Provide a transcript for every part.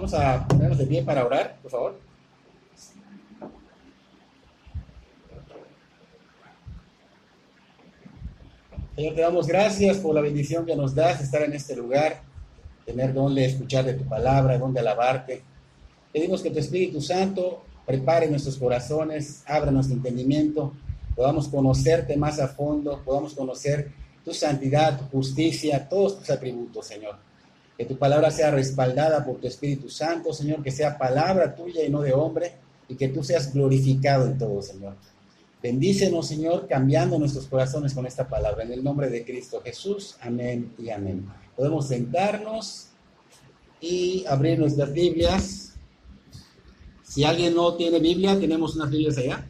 Vamos a ponernos de pie para orar, por favor. Señor, te damos gracias por la bendición que nos das de estar en este lugar, tener donde escuchar de tu palabra, donde alabarte. Pedimos que tu Espíritu Santo prepare nuestros corazones, abra nuestro entendimiento, podamos conocerte más a fondo, podamos conocer tu santidad, tu justicia, todos tus atributos, Señor. Que tu palabra sea respaldada por tu Espíritu Santo, Señor, que sea palabra tuya y no de hombre, y que tú seas glorificado en todo, Señor. Bendícenos, Señor, cambiando nuestros corazones con esta palabra. En el nombre de Cristo Jesús, amén y amén. Podemos sentarnos y abrir nuestras Biblias. Si alguien no tiene Biblia, tenemos unas Biblias allá.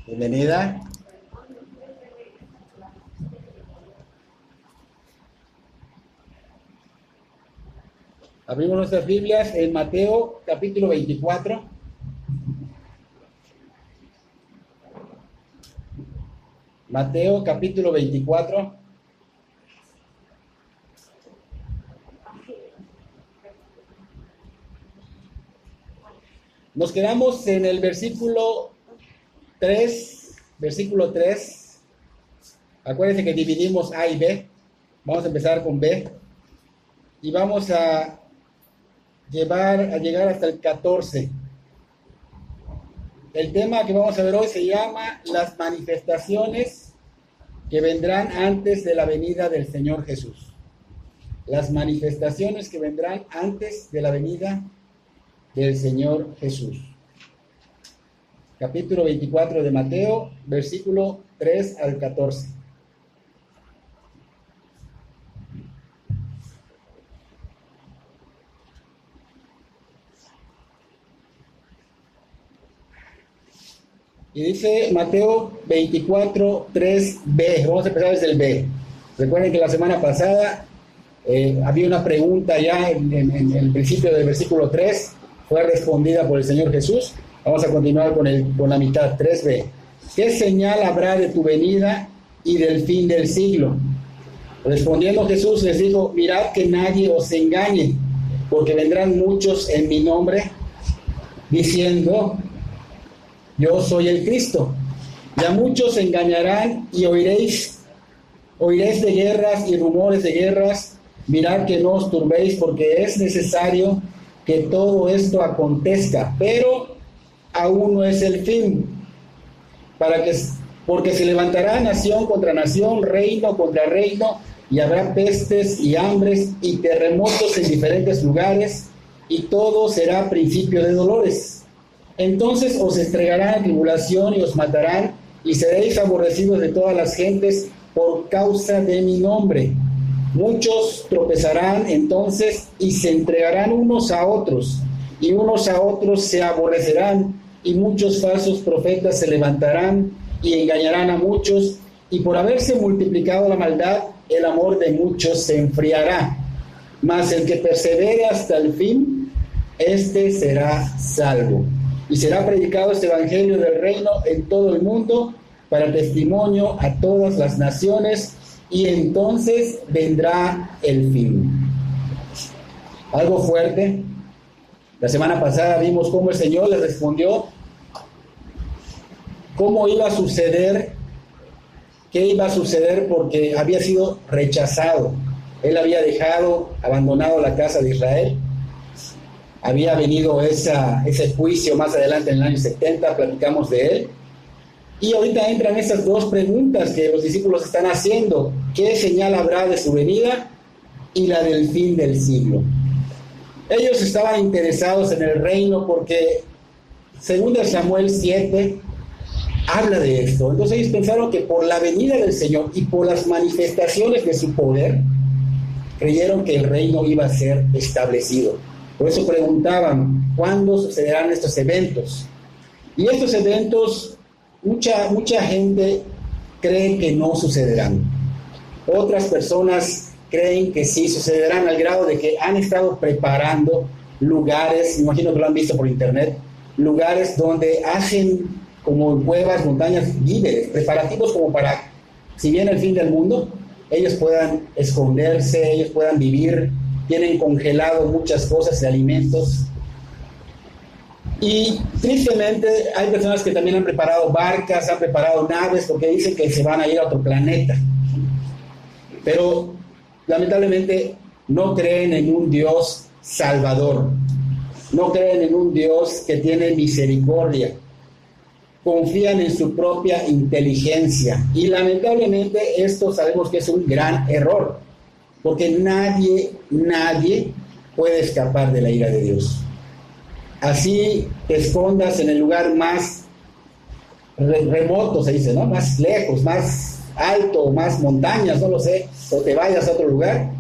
Bienvenida. Abrimos nuestras Biblias en Mateo capítulo 24. Mateo capítulo 24. Nos quedamos en el versículo 3. Acuérdense que dividimos A y B. Vamos a empezar con B. Y vamos a llegar hasta el 14. El tema que vamos a ver hoy se llama las manifestaciones que vendrán antes de la venida del Señor Jesús. Las manifestaciones que vendrán antes de la venida del Señor Jesús. Capítulo 24 de Mateo, versículo 3 al 14. Y dice Mateo 24, 3b. Vamos a empezar desde el B. Recuerden que la semana pasada había una pregunta ya en el principio del versículo 3. Fue respondida por el Señor Jesús. Vamos a continuar con la mitad, 3b. ¿Qué señal habrá de tu venida y del fin del siglo? Respondiendo Jesús les dijo: mirad que nadie os engañe, porque vendrán muchos en mi nombre, diciendo: yo soy el Cristo. Y a muchos se engañarán y oiréis de guerras y rumores de guerras. Mirad que no os turbéis, porque es necesario que todo esto acontezca, pero aún no es el fin, porque se levantará nación contra nación, reino contra reino, y habrá pestes y hambres y terremotos en diferentes lugares, y todo será principio de dolores. Entonces os entregarán a tribulación y os matarán, y seréis aborrecidos de todas las gentes por causa de mi nombre. Muchos tropezarán entonces y se entregarán unos a otros, y unos a otros se aborrecerán, y muchos falsos profetas se levantarán y engañarán a muchos, y por haberse multiplicado la maldad, el amor de muchos se enfriará. Mas el que persevere hasta el fin, este será salvo. Y será predicado este evangelio del reino en todo el mundo para testimonio a todas las naciones, y entonces vendrá el fin. Algo fuerte. La semana pasada vimos cómo el Señor le respondió cómo iba a suceder, qué iba a suceder, porque había sido rechazado. Él había abandonado la casa de Israel. Había venido ese juicio más adelante en el año 70, platicamos de él. Y ahorita entran esas dos preguntas que los discípulos están haciendo. ¿Qué señal habrá de su venida? Y la del fin del siglo. Ellos estaban interesados en el reino porque, según Samuel 7, habla de esto. Entonces ellos pensaron que por la venida del Señor y por las manifestaciones de su poder, creyeron que el reino iba a ser establecido. Por eso preguntaban, ¿cuándo sucederán estos eventos? Y estos eventos, mucha gente cree que no sucederán. Otras personas creen que sí sucederán, al grado de que han estado preparando lugares, imagino que lo han visto por internet, lugares donde hacen como en cuevas, montañas, víveres, preparativos como para, si viene el fin del mundo, ellos puedan esconderse, ellos puedan vivir, tienen congelado muchas cosas de alimentos. Y tristemente hay personas que también han preparado barcas, han preparado naves, porque dicen que se van a ir a otro planeta. Pero lamentablemente no creen en un Dios salvador, no creen en un Dios que tiene misericordia, confían en su propia inteligencia. Y lamentablemente esto sabemos que es un gran error, porque nadie puede escapar de la ira de Dios. Así te escondas en el lugar más remoto, se dice, ¿no? Más lejos, más alto, más montañas, no lo sé, o te vayas a otro lugar,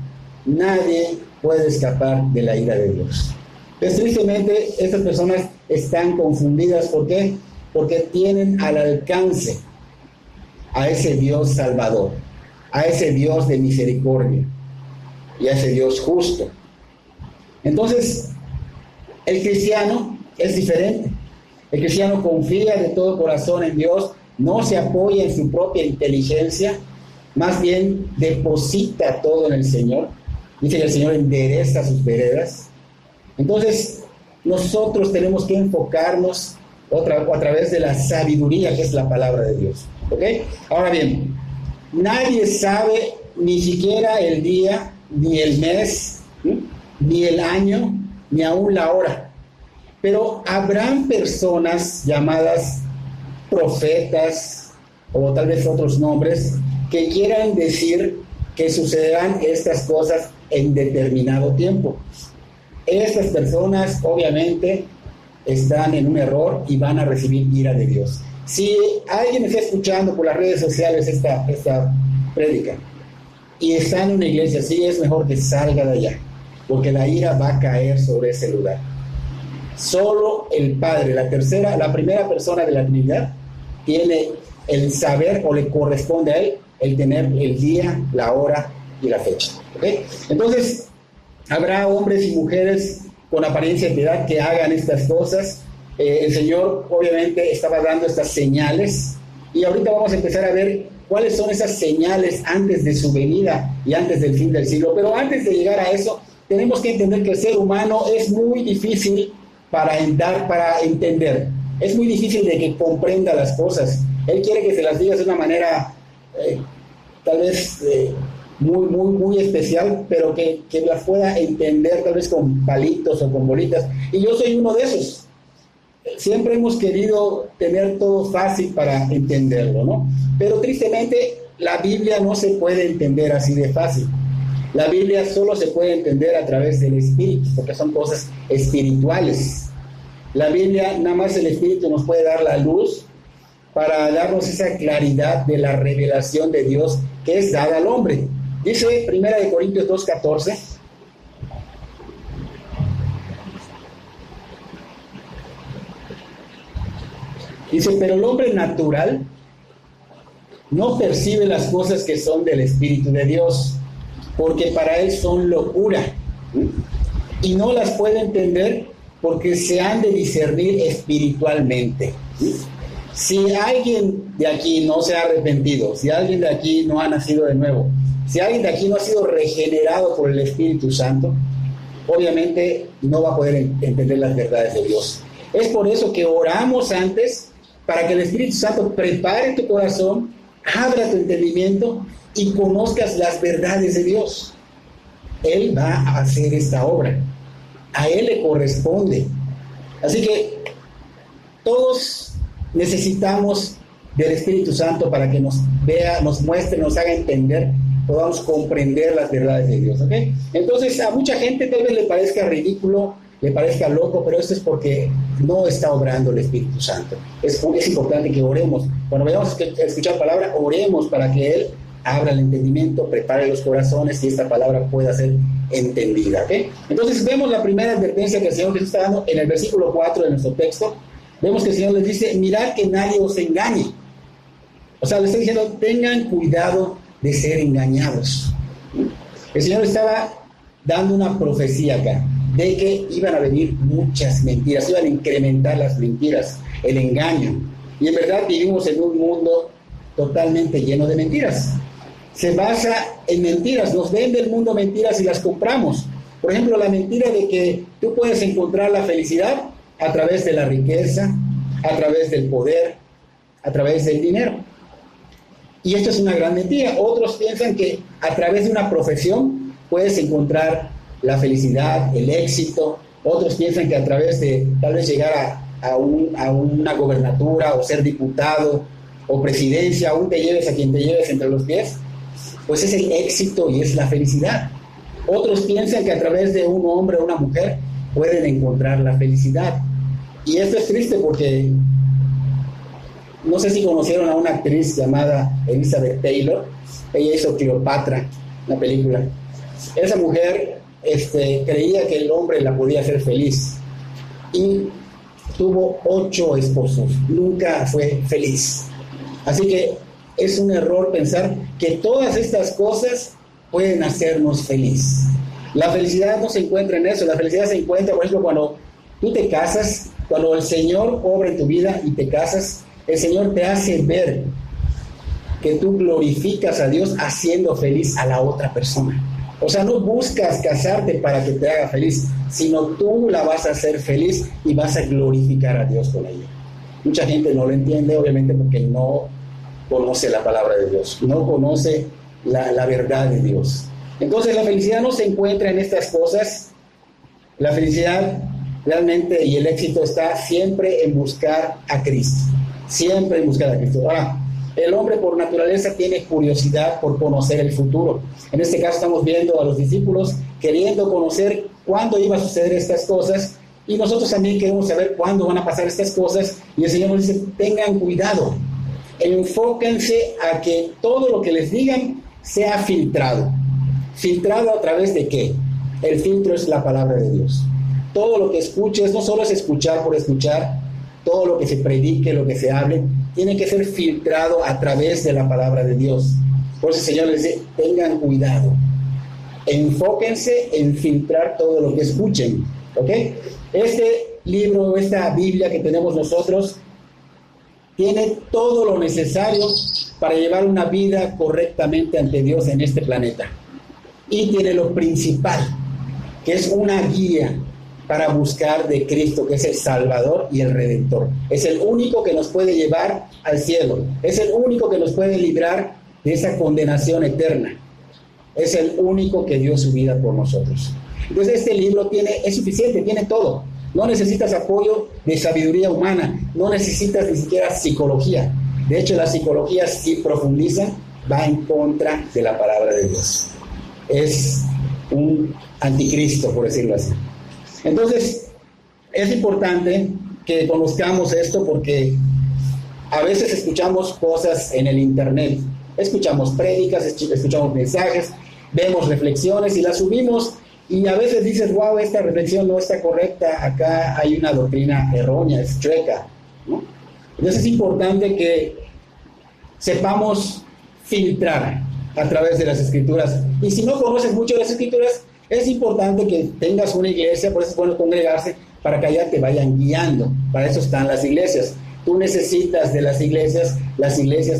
nadie puede escapar de la ira de Dios. Pues tristemente estas personas están confundidas. ¿Por qué? Porque tienen al alcance a ese Dios salvador, a ese Dios de misericordia y a ese Dios justo. Entonces, el cristiano es diferente. El cristiano confía de todo corazón en Dios, no se apoya en su propia inteligencia, más bien deposita todo en el Señor. Dice que el Señor endereza sus veredas. Entonces, nosotros tenemos que enfocarnos a través de la sabiduría, que es la palabra de Dios. ¿Ok? Ahora bien, nadie sabe ni siquiera el día, ni el mes, ni el año, ni aún la hora. Pero habrán personas llamadas profetas, o tal vez otros nombres, que quieran decir que sucederán estas cosas en determinado tiempo. Estas personas obviamente están en un error y van a recibir ira de Dios. Si alguien está escuchando por las redes sociales esta prédica y está en una iglesia así, es mejor que salga de allá, porque la ira va a caer sobre ese lugar. Solo el Padre, la primera persona de la Trinidad, tiene el saber, o le corresponde a él el tener el día, la hora y la fecha. ¿Okay? Entonces, habrá hombres y mujeres con apariencia de piedad que hagan estas cosas. El Señor obviamente estaba dando estas señales, y ahorita vamos a empezar a ver cuáles son esas señales antes de su venida y antes del fin del siglo. Pero antes de llegar a eso, tenemos que entender que el ser humano es muy difícil para entender. Es muy difícil de que comprenda las cosas. Él quiere que se las digas de una manera tal vez muy especial, pero que las pueda entender tal vez con palitos o con bolitas. Y yo soy uno de esos. Siempre hemos querido tener todo fácil para entenderlo, ¿no? Pero tristemente la Biblia no se puede entender así de fácil. La Biblia solo se puede entender a través del Espíritu, porque son cosas espirituales. La Biblia, nada más el Espíritu nos puede dar la luz para darnos esa claridad de la revelación de Dios que es dada al hombre. Dice 1 Corintios 2:14. Dice, pero el hombre natural no percibe las cosas que son del Espíritu de Dios, porque para él son locura, y no las puede entender porque se han de discernir espiritualmente. Si alguien de aquí no se ha arrepentido, si alguien de aquí no ha nacido de nuevo, si alguien de aquí no ha sido regenerado por el Espíritu Santo, obviamente no va a poder entender las verdades de Dios. Es por eso que oramos antes, para que el Espíritu Santo prepare tu corazón, abra tu entendimiento y conozcas las verdades de Dios. Él va a hacer esta obra. A Él le corresponde. Así que todos necesitamos del Espíritu Santo para que nos vea, nos muestre, nos haga entender, podamos comprender las verdades de Dios. ¿Okay? Entonces, a mucha gente tal vez le parezca ridículo, le parezca loco, pero esto es porque no está obrando el Espíritu Santo. Es importante que oremos. Cuando vayamos a escuchar palabra, oremos para que Él abra el entendimiento, prepare los corazones y esta palabra pueda ser entendida. ¿Okay? Entonces vemos la primera advertencia que el Señor Jesús está dando en el versículo 4 de nuestro texto. Vemos que el Señor les dice, mirad que nadie os engañe. O sea, le está diciendo, tengan cuidado de ser engañados. El Señor estaba dando una profecía acá. de que iban a venir muchas mentiras, iban a incrementar las mentiras, el engaño. Y en verdad vivimos en un mundo totalmente lleno de mentiras. Se basa en mentiras, nos vende el mundo mentiras y las compramos. Por ejemplo, la mentira de que tú puedes encontrar la felicidad a través de la riqueza, a través del poder, a través del dinero. Y esto es una gran mentira. Otros piensan que a través de una profesión puedes encontrar la felicidad, el éxito. Otros piensan que a través de tal vez llegar a una gobernatura o ser diputado o presidencia, aún te lleves a quien te lleves entre los pies, pues es el éxito y es la felicidad. Otros piensan que a través de un hombre o una mujer pueden encontrar la felicidad. Y esto es triste porque no sé si conocieron a una actriz llamada Elizabeth Taylor. Ella hizo Cleopatra, una película. Esa mujer creía que el hombre la podía hacer feliz y tuvo 8 esposos. Nunca fue feliz. Así que es un error pensar que todas estas cosas pueden hacernos feliz. La felicidad no se encuentra en eso. La felicidad se encuentra, por ejemplo, cuando tú te casas, cuando el Señor obra en tu vida y te casas, el Señor te hace ver que tú glorificas a Dios haciendo feliz a la otra persona. O sea, no buscas casarte para que te haga feliz, sino tú la vas a hacer feliz y vas a glorificar a Dios con ella. Mucha gente no lo entiende, obviamente, porque no conoce la palabra de Dios, no conoce la verdad de Dios. Entonces, la felicidad no se encuentra en estas cosas. La felicidad realmente y el éxito está siempre en buscar a Cristo. Siempre en buscar a Cristo. Ahora, el hombre por naturaleza tiene curiosidad por conocer el futuro. En este caso estamos viendo a los discípulos queriendo conocer cuándo iba a suceder estas cosas, y nosotros también queremos saber cuándo van a pasar estas cosas, y el Señor nos dice, tengan cuidado, enfóquense a que todo lo que les digan sea filtrado. ¿Filtrado a través de qué? El filtro es la palabra de Dios. Todo lo que escuches, no solo es escuchar por escuchar, todo lo que se predique, lo que se hable, tiene que ser filtrado a través de la palabra de Dios. Por eso el Señor les dice, tengan cuidado, enfóquense en filtrar todo lo que escuchen, ¿ok? Este libro, esta Biblia que tenemos nosotros, tiene todo lo necesario para llevar una vida correctamente ante Dios en este planeta. Y tiene lo principal, que es una guía para buscar de Cristo, que es el Salvador y el Redentor. Es el único que nos puede llevar al cielo. Es el único que nos puede librar de esa condenación eterna. Es el único que dio su vida por nosotros. Entonces este libro es suficiente, tiene todo. No necesitas apoyo de sabiduría humana, no necesitas ni siquiera psicología. De hecho, la psicología, si profundiza, va en contra de la palabra de Dios. Es un anticristo, por decirlo así. Entonces, es importante que conozcamos esto porque a veces escuchamos cosas en el internet, escuchamos prédicas, escuchamos mensajes, vemos reflexiones y las subimos, y a veces dices, wow, esta reflexión no está correcta, acá hay una doctrina errónea, es chueca, ¿no? Entonces es importante que sepamos filtrar a través de las Escrituras, y si no conoces mucho de las Escrituras, es importante que tengas una iglesia, por eso es bueno congregarse, para que allá te vayan guiando. Para eso están las iglesias. Tú necesitas de las iglesias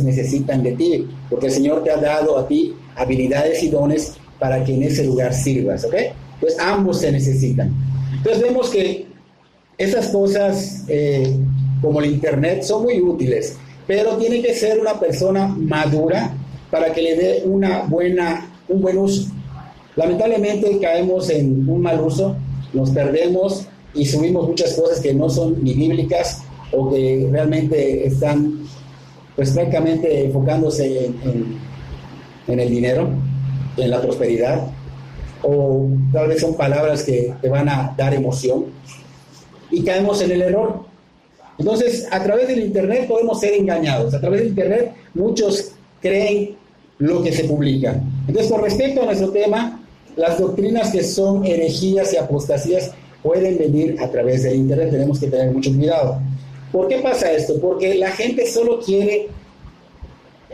necesitan de ti, porque el Señor te ha dado a ti habilidades y dones para que en ese lugar sirvas, ¿ok? Pues ambos se necesitan. Entonces vemos que esas cosas, como el internet, son muy útiles, pero tiene que ser una persona madura para que le dé un buen uso. Lamentablemente caemos en un mal uso, nos perdemos y subimos muchas cosas que no son ni bíblicas o que realmente están pues prácticamente enfocándose en el dinero, en la prosperidad, o tal vez son palabras que te van a dar emoción, y caemos en el error. Entonces, a través del internet podemos ser engañados. A través del internet muchos creen lo que se publica. Entonces, con respecto a nuestro tema, las doctrinas que son herejías y apostasías pueden venir a través del internet. Tenemos que tener mucho cuidado. ¿Por qué pasa esto? Porque la gente solo quiere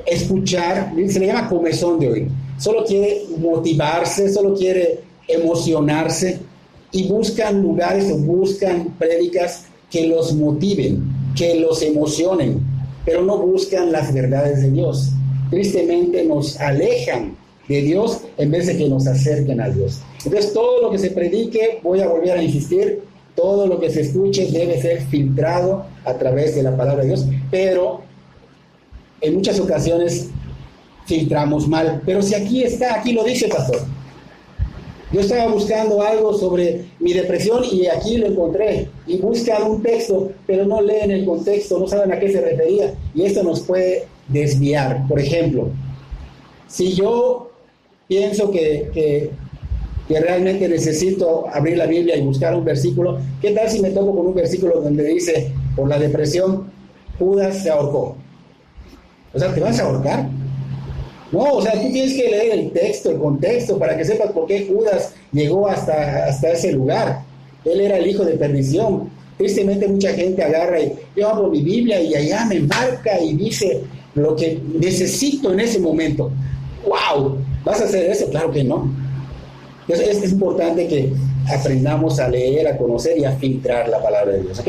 escuchar, se le llama comezón de oír, solo quiere motivarse, solo quiere emocionarse, y buscan lugares o buscan prédicas que los motiven, que los emocionen, pero no buscan las verdades de Dios. Tristemente nos alejan de Dios en vez de que nos acerquen a Dios. Entonces todo lo que se predique, voy a volver a insistir, todo lo que se escuche debe ser filtrado a través de la palabra de Dios, pero en muchas ocasiones filtramos mal. Pero si aquí está, aquí lo dice, pastor. Yo estaba buscando algo sobre mi depresión y aquí lo encontré. Y buscan un texto, pero no leen el contexto, no saben a qué se refería. Y esto nos puede desviar. Por ejemplo, si yo pienso que realmente necesito abrir la Biblia y buscar un versículo, ¿qué tal si me topo con un versículo donde dice, por la depresión, Judas se ahorcó? O sea, ¿te vas a ahorcar? No, o sea, tú tienes que leer el texto, el contexto, para que sepas por qué Judas llegó hasta ese lugar. Él era el hijo de perdición. Tristemente mucha gente agarra y yo abro mi Biblia y allá me marca y dice lo que necesito en ese momento. ¡Wow! ¿Vas a hacer eso? Claro que no. Entonces es importante que aprendamos a leer, a conocer y a filtrar la palabra de Dios, ¿ok?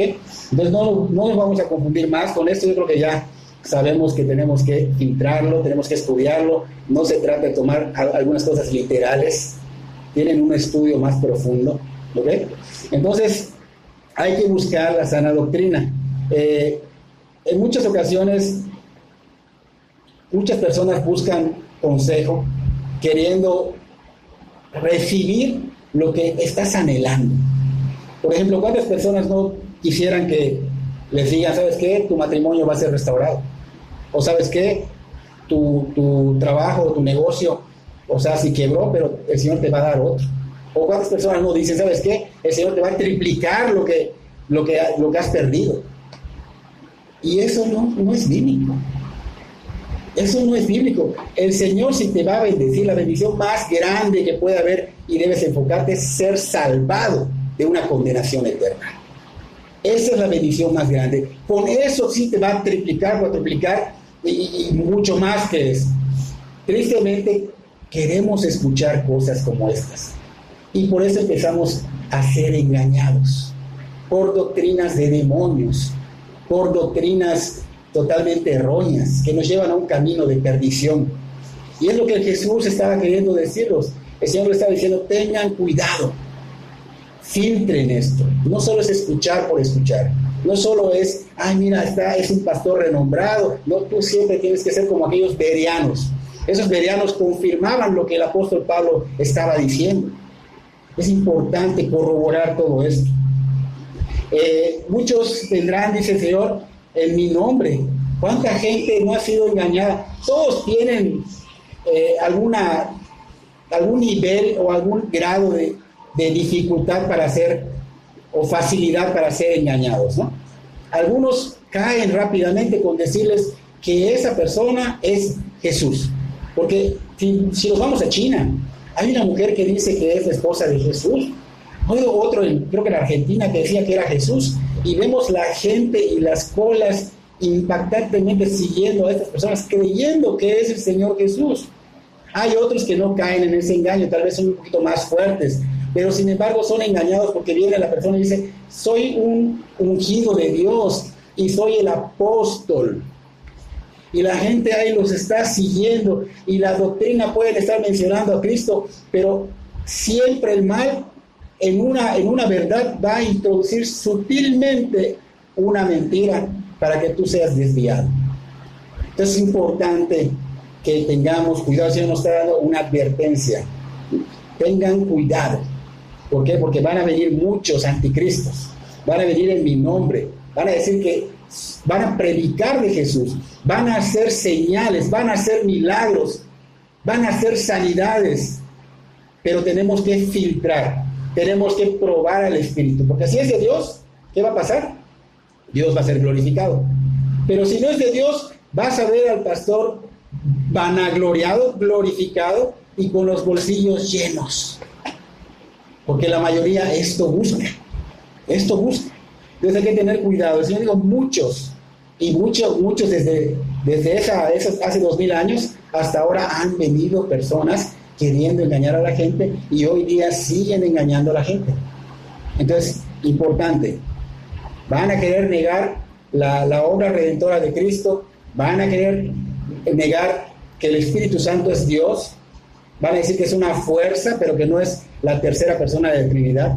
Entonces no nos vamos a confundir más con esto. Yo creo que ya sabemos que tenemos que filtrarlo, tenemos que estudiarlo. No se trata de tomar algunas cosas literales, tienen un estudio más profundo, ¿ok? Entonces hay que buscar la sana doctrina. En muchas ocasiones muchas personas buscan consejo queriendo recibir lo que estás anhelando. Por ejemplo, ¿cuántas personas no quisieran que les digan, ¿sabes qué? Tu matrimonio va a ser restaurado. O ¿sabes qué? Tu trabajo, tu negocio, o sea, si quebró, pero el Señor te va a dar otro. O ¿cuántas personas no dicen, ¿sabes qué? El Señor te va a triplicar lo que has perdido. Y eso no es bíblico. Eso no es bíblico. El Señor, si te va a bendecir, la bendición más grande que puede haber y debes enfocarte es ser salvado de una condenación eterna. Esa es la bendición más grande. Con eso sí te va a triplicar, cuatriplicar y mucho más que eso. Tristemente queremos escuchar cosas como estas. Y por eso empezamos a ser engañados por doctrinas de demonios, por doctrinas totalmente erróneas que nos llevan a un camino de perdición. Y es lo que Jesús estaba queriendo decirnos. El Señor le estaba diciendo, tengan cuidado, filtren esto. No solo es escuchar por escuchar, no solo es, ay mira, es un pastor renombrado. No, tú siempre tienes que ser como aquellos bereanos. Esos bereanos confirmaban lo que el apóstol Pablo estaba diciendo. Es importante corroborar todo esto. Muchos vendrán, dice el Señor, en mi nombre. ¿Cuánta gente no ha sido engañada? Todos tienen algún nivel o algún grado de dificultad para ser, o facilidad para ser engañados, ¿no? Algunos caen rápidamente con decirles que esa persona es Jesús. Porque si nos vamos a China, hay una mujer que dice que es la esposa de Jesús. Otro, creo que en Argentina, que decía que era Jesús. Y vemos la gente y las colas impactantemente siguiendo a estas personas, creyendo que es el Señor Jesús. Hay otros que no caen en ese engaño, tal vez son un poquito más fuertes, pero sin embargo son engañados porque viene la persona y dice, soy un ungido de Dios y soy el apóstol. Y la gente ahí los está siguiendo y la doctrina pueden estar mencionando a Cristo, pero siempre el mal en una verdad va a introducir sutilmente una mentira para que tú seas desviado. Entonces es importante que tengamos cuidado. El Señor nos está dando una advertencia. Tengan cuidado. ¿Por qué? Porque van a venir muchos anticristos. Van a venir en mi nombre. Van a decir que van a predicar de Jesús. Van a hacer señales. Van a hacer milagros. Van a hacer sanidades. Pero tenemos que filtrar. Tenemos que probar al Espíritu. Porque si es de Dios, ¿qué va a pasar? Dios va a ser glorificado. Pero si no es de Dios, vas a ver al pastor vanagloriado, glorificado y con los bolsillos llenos. Porque la mayoría esto busca. Entonces hay que tener cuidado. Yo digo muchos desde hace 2000 años hasta ahora han venido personas queriendo engañar a la gente y hoy día siguen engañando a la gente. Entonces, importante, van a querer negar la obra redentora de Cristo, van a querer negar que el Espíritu Santo es Dios, van a decir que es una fuerza, pero que no es la tercera persona de la Trinidad,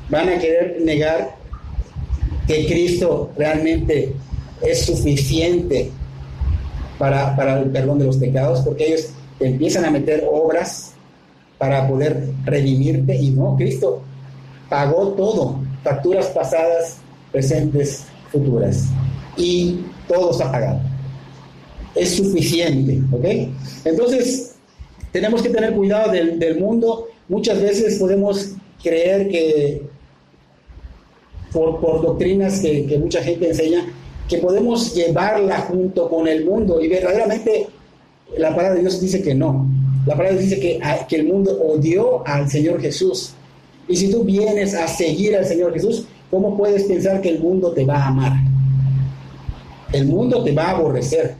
van a querer negar que Cristo realmente es suficiente para el perdón de los pecados, porque ellos empiezan a meter obras para poder redimirte, y no, Cristo pagó todo, facturas pasadas, presentes, futuras, y todo está pagado. Es suficiente, ¿ok? Entonces, tenemos que tener cuidado del mundo. Muchas veces podemos creer que por doctrinas que mucha gente enseña, que podemos llevarla junto con el mundo, y verdaderamente la palabra de Dios dice que no. La palabra dice que el mundo odió al Señor Jesús, y si tú vienes a seguir al Señor Jesús, ¿cómo puedes pensar que el mundo te va a amar? El mundo te va a aborrecer,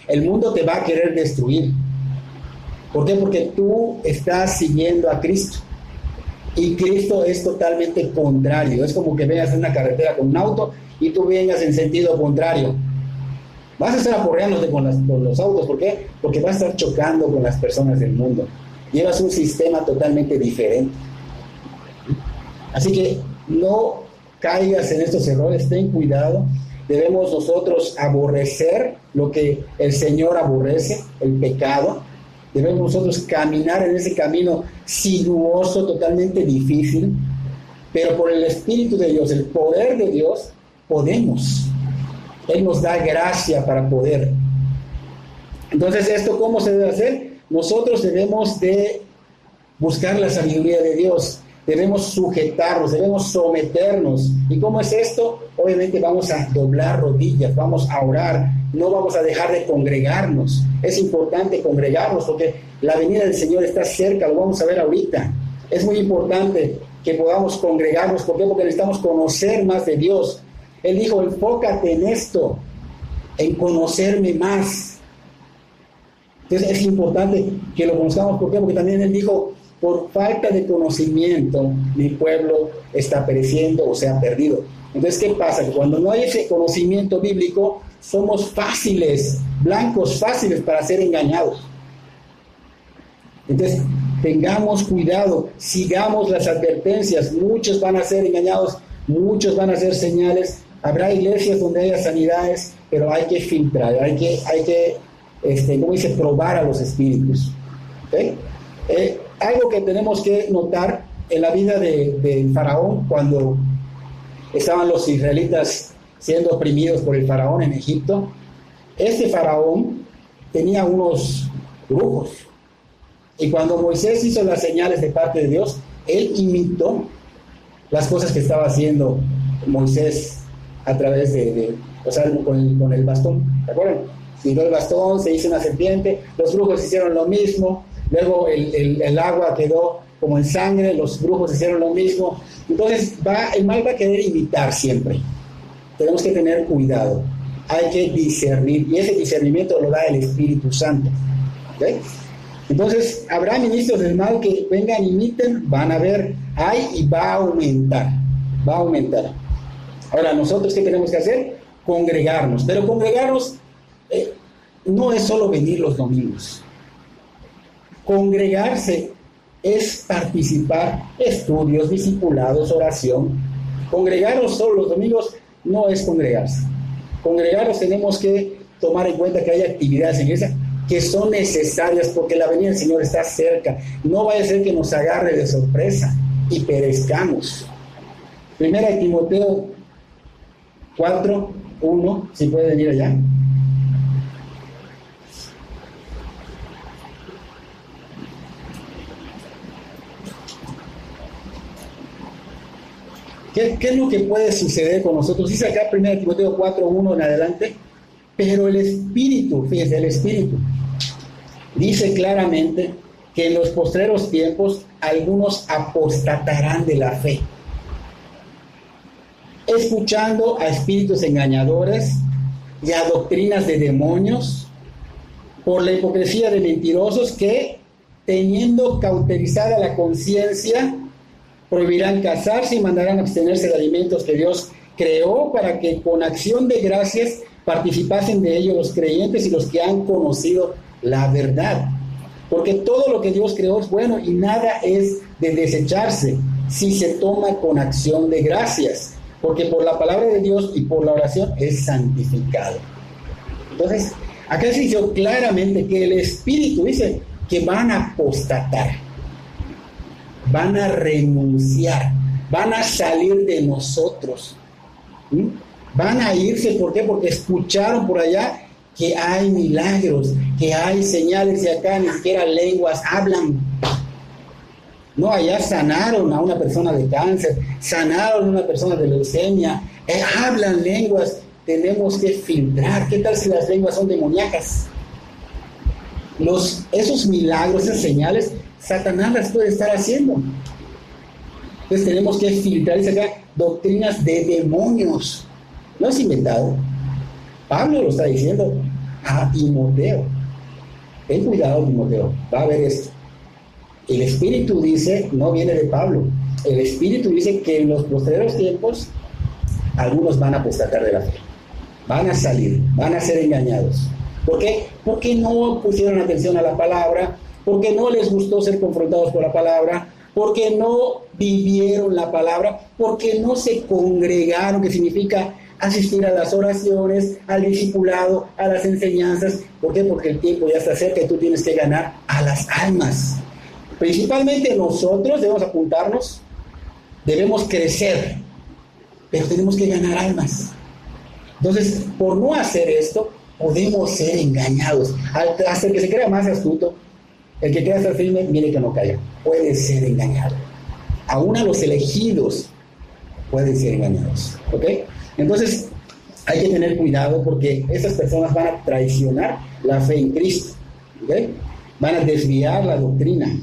el mundo te va a querer destruir. ¿Por qué? Porque tú estás siguiendo a Cristo, y Cristo es totalmente contrario. Es como que vengas en una carretera con un auto y tú vengas en sentido contrario. Vas a estar aporreándote con los autos. ¿Por qué? Porque vas a estar chocando con las personas del mundo. Llevas un sistema totalmente diferente. Así que no caigas en estos errores, ten cuidado. Debemos nosotros aborrecer lo que el Señor aborrece, el pecado. Debemos nosotros caminar en ese camino sinuoso, totalmente difícil, pero por el Espíritu de Dios, el poder de Dios, podemos. Él nos da gracia para poder. Entonces, ¿esto cómo se debe hacer? Nosotros debemos de buscar la sabiduría de Dios, debemos sujetarnos, debemos someternos. ¿Y cómo es esto? Obviamente vamos a doblar rodillas, vamos a orar, no vamos a dejar de congregarnos. Es importante congregarnos porque la venida del Señor está cerca, lo vamos a ver ahorita. Es muy importante que podamos congregarnos. ¿Por qué? Porque necesitamos conocer más de Dios. Él dijo, enfócate en esto, en conocerme más. Entonces es importante que lo conozcamos. ¿Por qué? Porque también Él dijo, por falta de conocimiento, mi pueblo está pereciendo o se ha perdido. Entonces, ¿qué pasa? Que cuando no hay ese conocimiento bíblico, somos fáciles, blancos fáciles para ser engañados. Entonces, tengamos cuidado, sigamos las advertencias. Muchos van a ser engañados, muchos van a hacer señales. Habrá iglesias donde haya sanidades, pero hay que filtrar, hay que ¿cómo dice? Probar a los espíritus. ¿Okay? Algo que tenemos que notar en la vida de Faraón, cuando estaban los israelitas siendo oprimidos por el faraón en Egipto, este faraón tenía unos brujos, y cuando Moisés hizo las señales de parte de Dios, él imitó las cosas que estaba haciendo Moisés a través con el bastón. ¿Se acuerdan? Tiró el bastón, se hizo una serpiente, los brujos hicieron lo mismo, luego el agua quedó como en sangre, los brujos hicieron lo mismo. Entonces el mal va a querer imitar siempre. Tenemos que tener cuidado, hay que discernir, y ese discernimiento lo da el Espíritu Santo. ¿Okay? Entonces habrá ministros del mal que vengan, imiten, van a ver, y va a aumentar. Ahora, nosotros, ¿qué tenemos que hacer? Congregarnos, pero congregarnos no es solo venir los domingos. Congregarse es participar, estudios, discipulados, oración. Congregarnos solo los domingos no es congregarse. Congregarnos tenemos que tomar en cuenta que hay actividades en iglesia que son necesarias porque la venida del Señor está cerca. No vaya a ser que nos agarre de sorpresa y perezcamos. Primera de Timoteo 4:1, si puede venir allá. ¿Qué es lo que puede suceder con nosotros? Dice acá 1 Timoteo 4:1 en adelante, pero el Espíritu, fíjense, el Espíritu, dice claramente que en los postreros tiempos algunos apostatarán de la fe, escuchando a espíritus engañadores y a doctrinas de demonios, por la hipocresía de mentirosos que, teniendo cauterizada la conciencia, prohibirán casarse y mandarán abstenerse de alimentos que Dios creó para que con acción de gracias participasen de ello los creyentes y los que han conocido la verdad. Porque todo lo que Dios creó es bueno y nada es de desecharse si se toma con acción de gracias, porque por la palabra de Dios y por la oración es santificado. Entonces, acá se dice claramente que el Espíritu dice que van a apostatar, van a renunciar, van a salir de nosotros, van a irse. ¿Por qué? Porque escucharon por allá que hay milagros, que hay señales, y acá ni siquiera lenguas hablan. No, allá sanaron a una persona de cáncer, sanaron a una persona de leucemia, hablan lenguas. Tenemos que filtrar. ¿Qué tal si las lenguas son demoníacas? Esos milagros, esas señales, Satanás las puede estar haciendo. Entonces tenemos que filtrar. Dice acá, doctrinas de demonios. No es inventado. Pablo lo está diciendo a Timoteo. Ten cuidado, Timoteo, va a ver esto. El Espíritu dice, no viene de Pablo, el Espíritu dice que en los posteriores tiempos algunos van a apostatar de la fe, van a salir, van a ser engañados. ¿Por qué? Porque no pusieron atención a la palabra, porque no les gustó ser confrontados por la palabra, porque no vivieron la palabra, porque no se congregaron, que significa asistir a las oraciones, al discipulado, a las enseñanzas. ¿Por qué? Porque el tiempo ya está cerca y tú tienes que ganar a las almas. Principalmente nosotros debemos apuntarnos, debemos crecer, pero tenemos que ganar almas. Entonces, por no hacer esto, podemos ser engañados. Hasta el que se crea más astuto, el que quiera estar firme, mire que no caiga. Puede ser engañado. Aún a los elegidos pueden ser engañados. ¿Ok? Entonces, hay que tener cuidado porque estas personas van a traicionar la fe en Cristo. ¿Ok? Van a desviar la doctrina.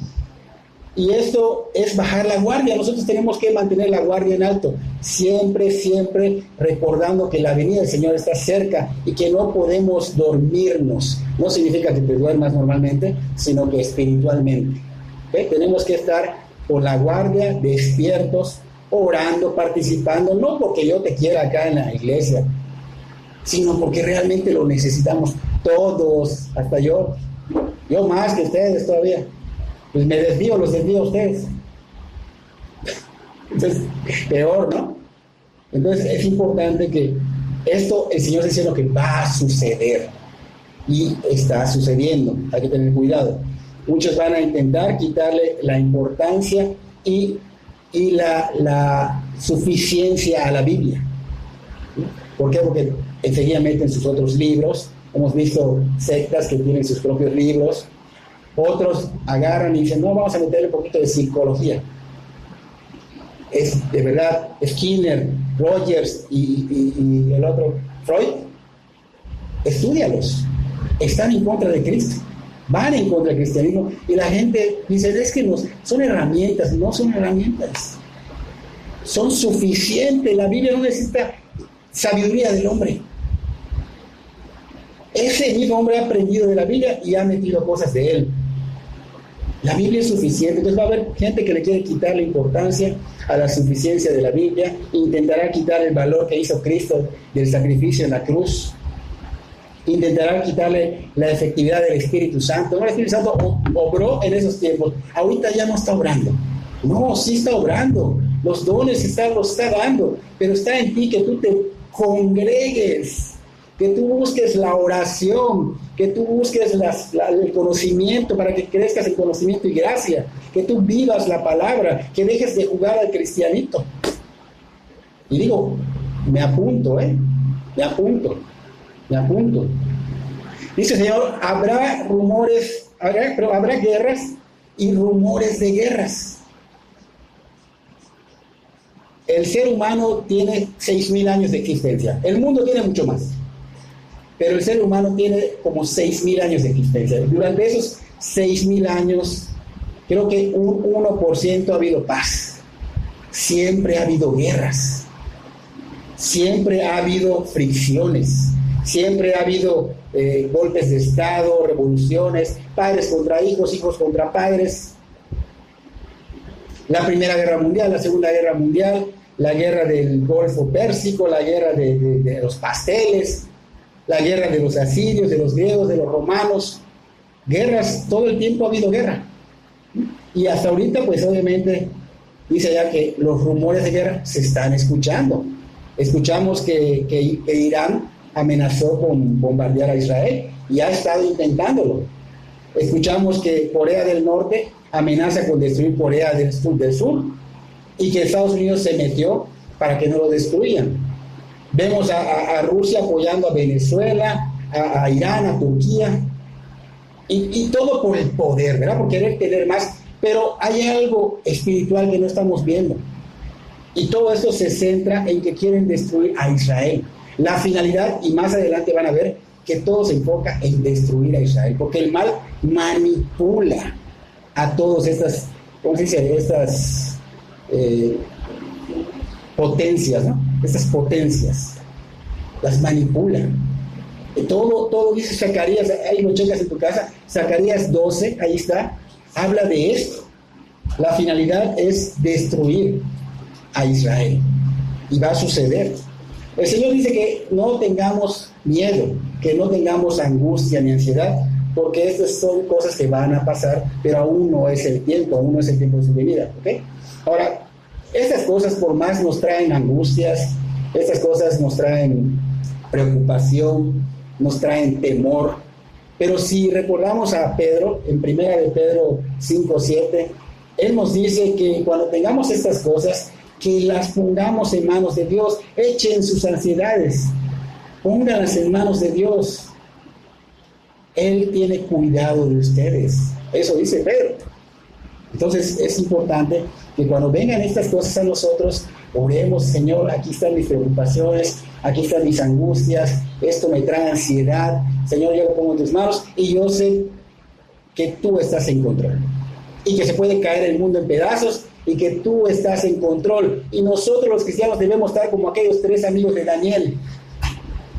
Y esto es bajar la guardia. Nosotros tenemos que mantener la guardia en alto, siempre, siempre recordando que la venida del Señor está cerca y que no podemos dormirnos. No significa que te duermas normalmente, sino que espiritualmente. ¿Okay? Tenemos que estar por la guardia, despiertos, orando, participando, no porque yo te quiera acá en la iglesia, sino porque realmente lo necesitamos todos, hasta yo más que ustedes todavía. Pues me desvío, los desvío a ustedes. Entonces, peor, ¿no? Entonces es importante que esto, el Señor está diciendo que va a suceder. Y está sucediendo. Hay que tener cuidado. Muchos van a intentar quitarle la importancia y la suficiencia a la Biblia. ¿Por qué? Porque enseguida meten sus otros libros. Hemos visto sectas que tienen sus propios libros. Otros agarran y dicen, no, vamos a meterle un poquito de psicología. Es de verdad, Skinner, Rogers y el otro, Freud, estúdialos. Están en contra de Cristo, van en contra del cristianismo, y la gente dice, es que son herramientas. No son herramientas, son suficientes. La Biblia no necesita sabiduría del hombre. Ese mismo hombre ha aprendido de la Biblia y ha metido cosas de él. La Biblia es suficiente. Entonces va a haber gente que le quiere quitar la importancia a la suficiencia de la Biblia, intentará quitar el valor que hizo Cristo del sacrificio en la cruz, intentará quitarle la efectividad del Espíritu Santo. El Espíritu Santo obró en esos tiempos, ahorita ya no está obrando. No, sí está obrando, los dones los está dando, pero está en ti que tú te congregues, que tú busques la oración, que tú busques el conocimiento para que crezcas en conocimiento y gracia, que tú vivas la palabra, que dejes de jugar al cristianito. Y digo, me apunto. Dice el Señor, habrá guerras y rumores de guerras. El ser humano tiene 6,000 años de existencia. El mundo tiene mucho más. Pero el ser humano tiene como 6,000 años de existencia. Durante esos 6,000 años, creo que un 1% ha habido paz. Siempre ha habido guerras. Siempre ha habido fricciones. Siempre ha habido golpes de Estado, revoluciones, padres contra hijos, hijos contra padres. La Primera Guerra Mundial, la Segunda Guerra Mundial, la guerra del Golfo Pérsico, la guerra de los pasteles, la guerra de los asirios, de los griegos, de los romanos. Guerras, todo el tiempo ha habido guerra. Y hasta ahorita, pues obviamente, dice ya que los rumores de guerra se están escuchando. Escuchamos que Irán amenazó con bombardear a Israel y ha estado intentándolo. Escuchamos que Corea del Norte amenaza con destruir Corea del Sur y que Estados Unidos se metió para que no lo destruyan. Vemos a Rusia apoyando a Venezuela, a Irán, a Turquía, y todo por el poder, ¿verdad? Por querer tener más, pero hay algo espiritual que no estamos viendo. Y todo esto se centra en que quieren destruir a Israel. La finalidad, y más adelante van a ver, que todo se enfoca en destruir a Israel, porque el mal manipula a todas estas, ¿cómo se dice? Estas potencias, ¿no? Estas potencias, las manipula. Todo dice Zacarías, ahí lo checas en tu casa, Zacarías 12, ahí está, habla de esto. La finalidad es destruir a Israel, y va a suceder. El Señor dice que no tengamos miedo, que no tengamos angustia ni ansiedad, porque estas son cosas que van a pasar, pero aún no es el tiempo de su venida, ¿ok? Ahora, estas cosas por más nos traen angustias, estas cosas nos traen preocupación, nos traen temor, pero si recordamos a Pedro, en 1 de Pedro 5:7, él nos dice que cuando tengamos estas cosas, que las pongamos en manos de Dios, echen sus ansiedades, pónganlas en manos de Dios. Él tiene cuidado de ustedes. Eso dice Pedro. Entonces es importante que cuando vengan estas cosas a nosotros, oremos: Señor, aquí están mis preocupaciones, aquí están mis angustias, esto me trae ansiedad. Señor, yo lo pongo en tus manos y yo sé que tú estás en control. Y que se puede caer el mundo en pedazos y que tú estás en control. Y nosotros los cristianos debemos estar como aquellos 3 amigos de Daniel,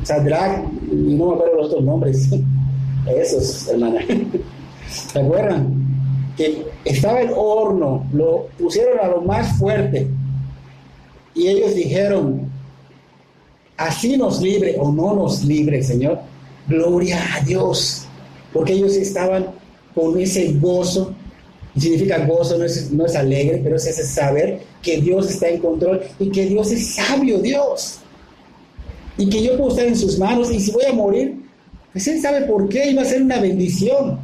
Sadrach, y no me acuerdo los otros nombres. Esos, hermana. ¿Se acuerdan? Que estaba el horno, lo pusieron a lo más fuerte y ellos dijeron: así nos libre o no nos libre, Señor, gloria a Dios, porque ellos estaban con ese gozo. Y significa gozo, no es alegre, pero es ese saber que Dios está en control y que Dios es sabio Dios, y que yo puedo estar en sus manos, y si voy a morir, pues Él sabe por qué, y va a ser una bendición.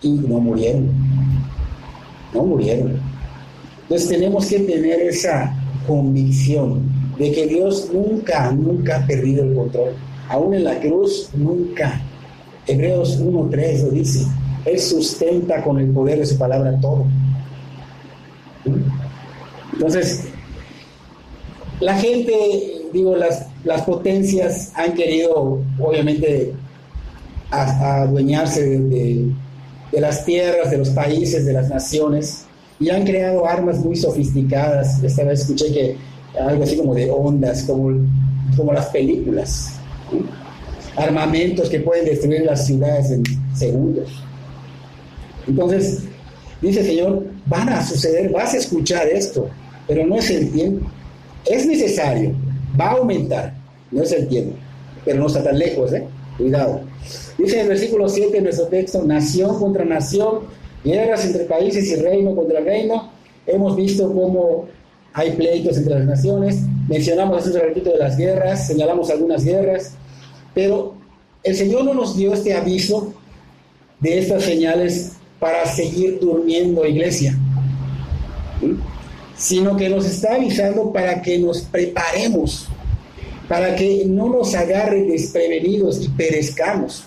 Y no murieron. Entonces tenemos que tener esa convicción de que Dios nunca ha perdido el control, aún en la cruz, nunca. Hebreos 1:3 lo dice: Él sustenta con el poder de su palabra todo. Entonces, la gente, las potencias han querido, obviamente, adueñarse de las tierras, de los países, de las naciones, y han creado armas muy sofisticadas. Esta vez escuché que algo así como de ondas, como las películas, armamentos que pueden destruir las ciudades en segundos. Entonces, dice el Señor, van a suceder, vas a escuchar esto, pero no es el tiempo. Es necesario, va a aumentar, no es el tiempo, pero no está tan lejos, cuidado. Dice en el versículo 7 de nuestro texto: nación contra nación, guerras entre países y reino contra reino. Hemos visto cómo hay pleitos entre las naciones, mencionamos hace un ratito de las guerras, señalamos algunas guerras, pero el Señor no nos dio este aviso de estas señales para seguir durmiendo, iglesia, sino que nos está avisando para que nos preparemos, para que no nos agarre desprevenidos y perezcamos.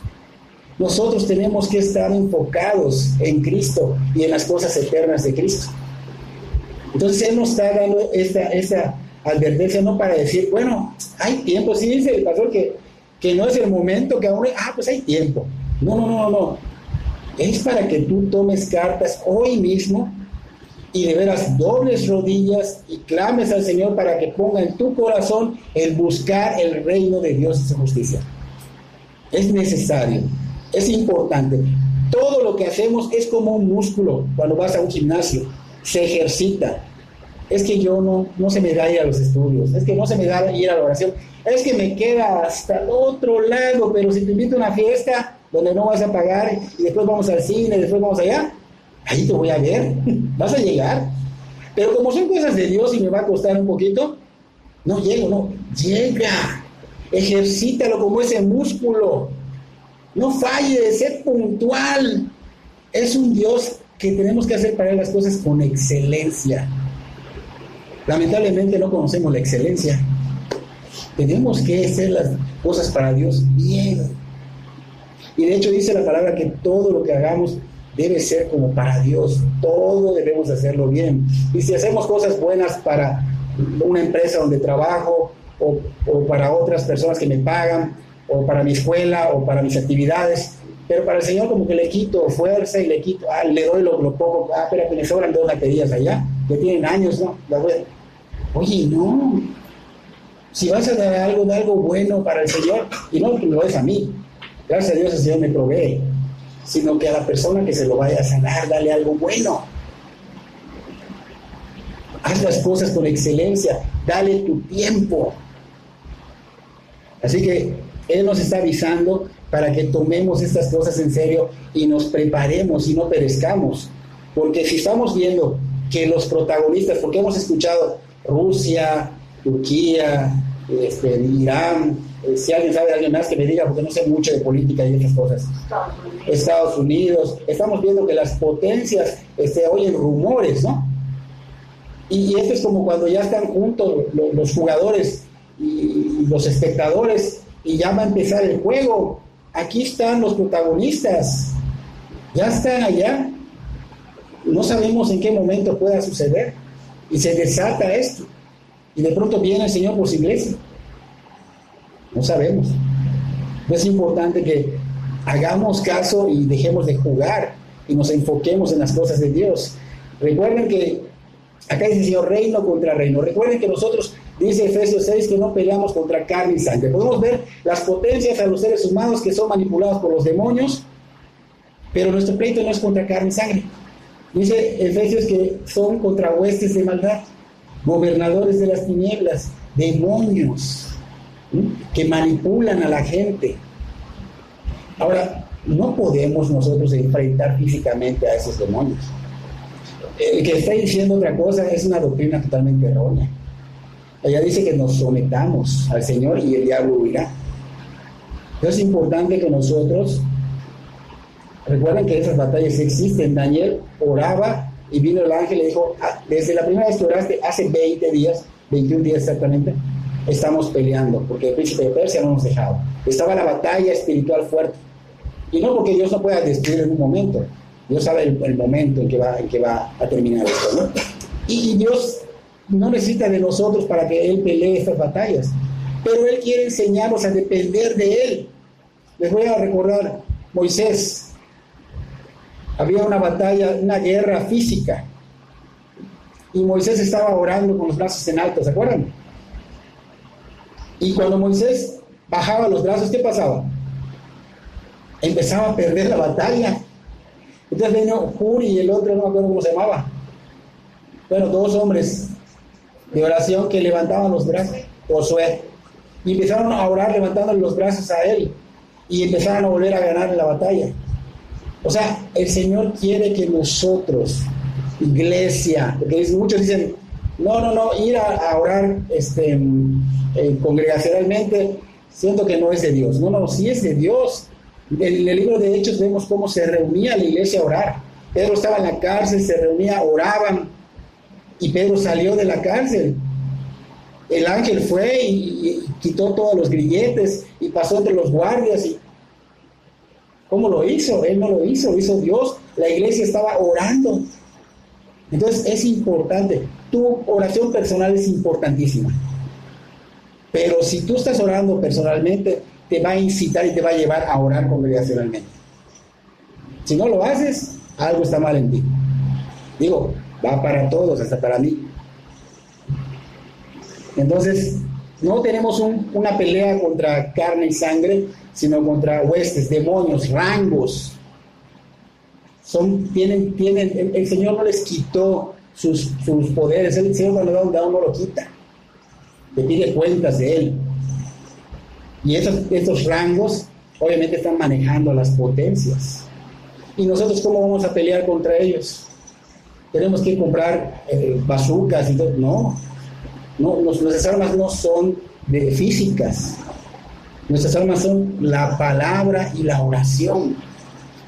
Nosotros tenemos que estar enfocados en Cristo y en las cosas eternas de Cristo. Entonces Él nos está dando esta advertencia, no para decir, bueno, hay tiempo. Sí dice el pastor que no es el momento, que aún pues hay tiempo. No. Es para que tú tomes cartas hoy mismo y de veras dobles rodillas y clames al Señor para que ponga en tu corazón el buscar el reino de Dios y su justicia. Es necesario, es importante. Todo lo que hacemos es como un músculo cuando vas a un gimnasio, se ejercita. Es que yo no se me da ir a los estudios, es que no se me da ir a la oración, es que me queda hasta el otro lado, pero si te invito a una fiesta donde no vas a pagar y después vamos al cine, después vamos allá, ahí te voy a ver, vas a llegar. Pero como son cosas de Dios y me va a costar un poquito, no llego, no, llega, ejercítalo como ese músculo, no falles, sé puntual. Es un Dios que tenemos que hacer para él las cosas con excelencia. Lamentablemente no conocemos la excelencia. Tenemos que hacer las cosas para Dios bien. Y de hecho dice la palabra que todo lo que hagamos debe ser como para Dios. Todo debemos hacerlo bien. Y si hacemos cosas buenas para una empresa donde trabajo, o para otras personas que me pagan, o para mi escuela, o para mis actividades, pero para el Señor como que le quito fuerza y le quito, le doy lo poco, espera que me sobran 2 baterías allá, que tienen años, ¿no? Oye, no. Si vas a dar algo bueno para el Señor, y no que me lo des a mí, gracias a Dios el Señor me provee, sino que a la persona que se lo vaya a sanar, dale algo bueno. Haz las cosas con excelencia, dale tu tiempo. Así que Él nos está avisando para que tomemos estas cosas en serio y nos preparemos y no perezcamos. Porque si estamos viendo que los protagonistas, porque hemos escuchado Rusia, Turquía, Irán, si alguien sabe de alguien más que me diga, porque no sé mucho de política y estas cosas, Estados Unidos, estamos viendo que las potencias oyen rumores, ¿no? Y esto es como cuando ya están juntos los jugadores y los espectadores y ya va a empezar el juego. Aquí están los protagonistas, ya están allá, no sabemos en qué momento pueda suceder y se desata esto y de pronto viene el Señor por su iglesia, no sabemos. Es importante que hagamos caso y dejemos de jugar y nos enfoquemos en las cosas de Dios. Recuerden que acá dice el Señor reino contra reino. Recuerden que nosotros, dice Efesios 6, que no peleamos contra carne y sangre. Podemos ver las potencias a los seres humanos que son manipulados por los demonios, pero nuestro pleito no es contra carne y sangre. Dice Efesios que son contra huestes de maldad, gobernadores de las tinieblas, demonios, que manipulan a la gente. Ahora, no podemos nosotros enfrentar físicamente a esos demonios. El que está diciendo otra cosa es una doctrina totalmente errónea. Ella dice que nos sometamos al Señor y el diablo huirá. Entonces es importante que nosotros recuerden que esas batallas existen. Daniel oraba y vino el ángel y le dijo, desde la primera vez que oraste, hace 20 días, 21 días exactamente, estamos peleando, porque el príncipe de Persia no nos dejaba. Estaba la batalla espiritual fuerte. Y no porque Dios no pueda destruir en un momento. Dios sabe el momento en que va a terminar esto, ¿no? Y Dios no necesita de nosotros para que Él pelee estas batallas, pero Él quiere enseñarnos a depender de Él. Les voy a recordar, Moisés, había una batalla, una guerra física, y Moisés estaba orando con los brazos en alto, ¿se acuerdan? Y cuando Moisés bajaba los brazos, ¿qué pasaba? Empezaba a perder la batalla. Entonces vino Huri y el otro, no me acuerdo cómo se llamaba. Bueno, 2 hombres de oración que levantaban los brazos, Josué, y empezaron a orar levantando los brazos a él, y empezaron a volver a ganar la batalla. O sea, el Señor quiere que nosotros, iglesia, porque muchos dicen, no, ir a orar congregacionalmente, siento que no es de Dios. No, sí es de Dios. En el libro de Hechos vemos cómo se reunía la iglesia a orar. Pedro estaba en la cárcel, se reunía, oraban, y Pedro salió de la cárcel. El ángel fue y quitó todos los grilletes y pasó entre los guardias. Y ¿cómo lo hizo? Él no lo hizo, lo hizo Dios. La iglesia estaba orando. Entonces es importante. Tu oración personal es importantísima. Pero si tú estás orando personalmente, te va a incitar y te va a llevar a orar congregacionalmente. Si no lo haces, algo está mal en ti. Digo, va para todos, hasta para mí. Entonces, no tenemos una pelea contra carne y sangre, sino contra huestes, demonios, rangos. el Señor no les quitó sus poderes. El Señor cuando da un dado no lo quita, le pide cuentas de él. Y estos rangos obviamente están manejando las potencias. ¿Y nosotros cómo vamos a pelear contra ellos? Tenemos que comprar bazucas y todo. No, nuestras armas no son físicas. Nuestras armas son la palabra y la oración.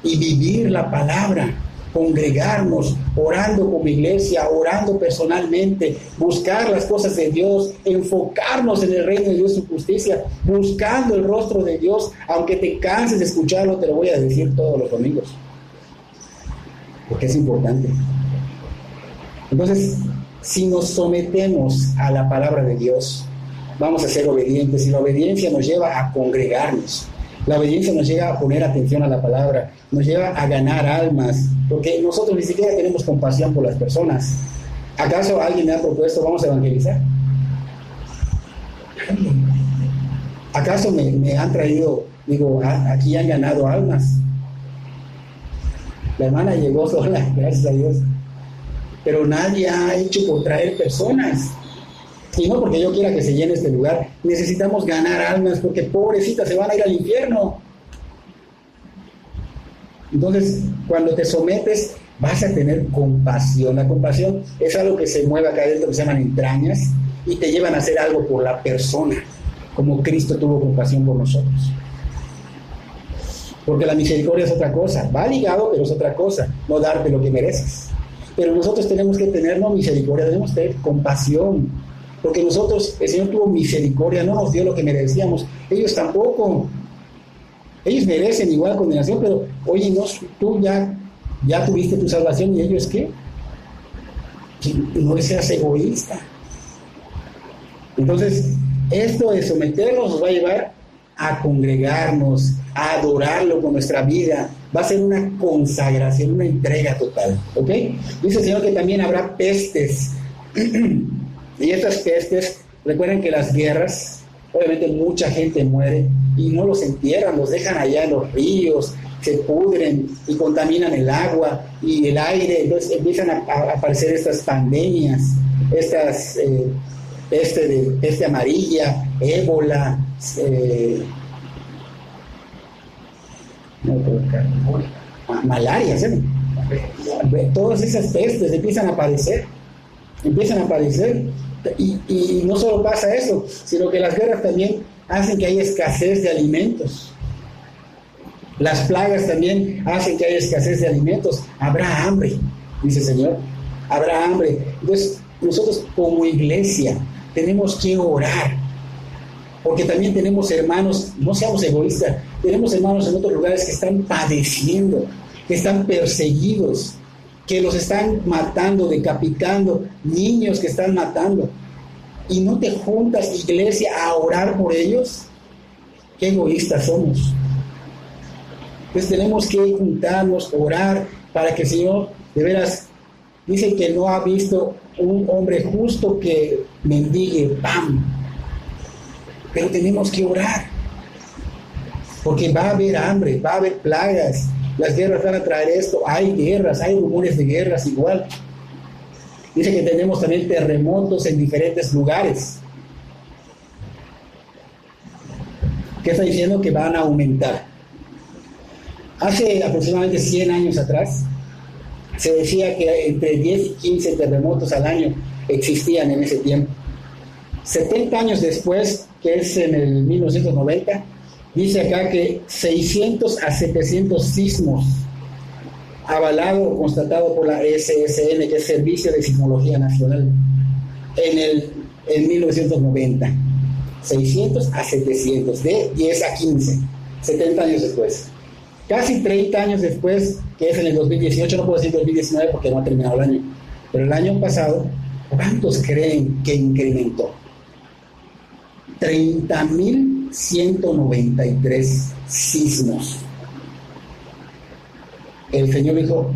Y vivir la palabra, congregarnos, orando como iglesia, orando personalmente, buscar las cosas de Dios, enfocarnos en el reino de Dios y su justicia, buscando el rostro de Dios. Aunque te canses de escucharlo, te lo voy a decir todos los domingos, porque es importante. Entonces, si nos sometemos a la palabra de Dios, vamos a ser obedientes, y la obediencia nos lleva a congregarnos. La obediencia nos lleva a poner atención a la palabra, nos lleva a ganar almas, porque nosotros ni siquiera tenemos compasión por las personas. ¿Acaso alguien me ha propuesto, vamos a evangelizar? ¿Acaso me han traído, aquí han ganado almas? La hermana llegó sola, gracias a Dios, pero nadie ha hecho por traer personas. Y no porque yo quiera que se llene este lugar, necesitamos ganar almas, porque pobrecitas se van a ir al infierno. Entonces, cuando te sometes, vas a tener compasión. La compasión es algo que se mueve acá adentro, que se llaman entrañas, y te llevan a hacer algo por la persona, como Cristo tuvo compasión por nosotros. Porque la misericordia es otra cosa, va ligado, pero es otra cosa, no darte lo que mereces. Pero nosotros tenemos que tener no misericordia, tenemos que tener compasión. Porque nosotros, el Señor tuvo misericordia, no nos dio lo que merecíamos. Ellos tampoco. Ellos merecen igual condenación, pero oye, tú ya tuviste tu salvación, ¿y ellos qué? No seas egoísta. Entonces, esto de someternos nos va a llevar a congregarnos, a adorarlo con nuestra vida. Va a ser una consagración, una entrega total. ¿Ok? Dice el Señor que también habrá pestes. Y estas pestes, recuerden que las guerras, obviamente mucha gente muere y no los entierran, los dejan allá en los ríos, se pudren y contaminan el agua y el aire. Entonces empiezan a aparecer estas pandemias, estas peste amarilla, ébola, malaria, ¿sí? Todas esas pestes empiezan a aparecer. Y no solo pasa eso, sino que las guerras también hacen que haya escasez de alimentos. Las plagas también hacen que haya escasez de alimentos. Habrá hambre, dice el Señor. Habrá hambre. Entonces, nosotros como iglesia tenemos que orar, porque también tenemos hermanos, no seamos egoístas, tenemos hermanos en otros lugares que están padeciendo, que están perseguidos, que los están matando, decapitando, niños que están matando, y no te juntas, iglesia, a orar por ellos. Qué egoístas somos. Entonces tenemos que juntarnos, orar, para que el Señor, de veras, dice que no ha visto un hombre justo que mendigue pan, pero tenemos que orar, porque va a haber hambre, va a haber plagas. Las guerras van a traer esto, hay guerras, hay rumores de guerras igual. Dice que tenemos también terremotos en diferentes lugares. ¿Qué está diciendo? Que van a aumentar. Hace aproximadamente 100 años atrás, se decía que entre 10 y 15 terremotos al año existían en ese tiempo. 70 años después, que es en el 1990, dice acá que 600 a 700 sismos, avalado o constatado por la SSN, que es Servicio de Sismología Nacional, en 1990. 600 a 700, de 10 a 15, 70 años después. Casi 30 años después, que es en el 2018, no puedo decir 2019 porque no ha terminado el año, pero el año pasado, ¿cuántos creen que incrementó? 30.193 sismos. El Señor dijo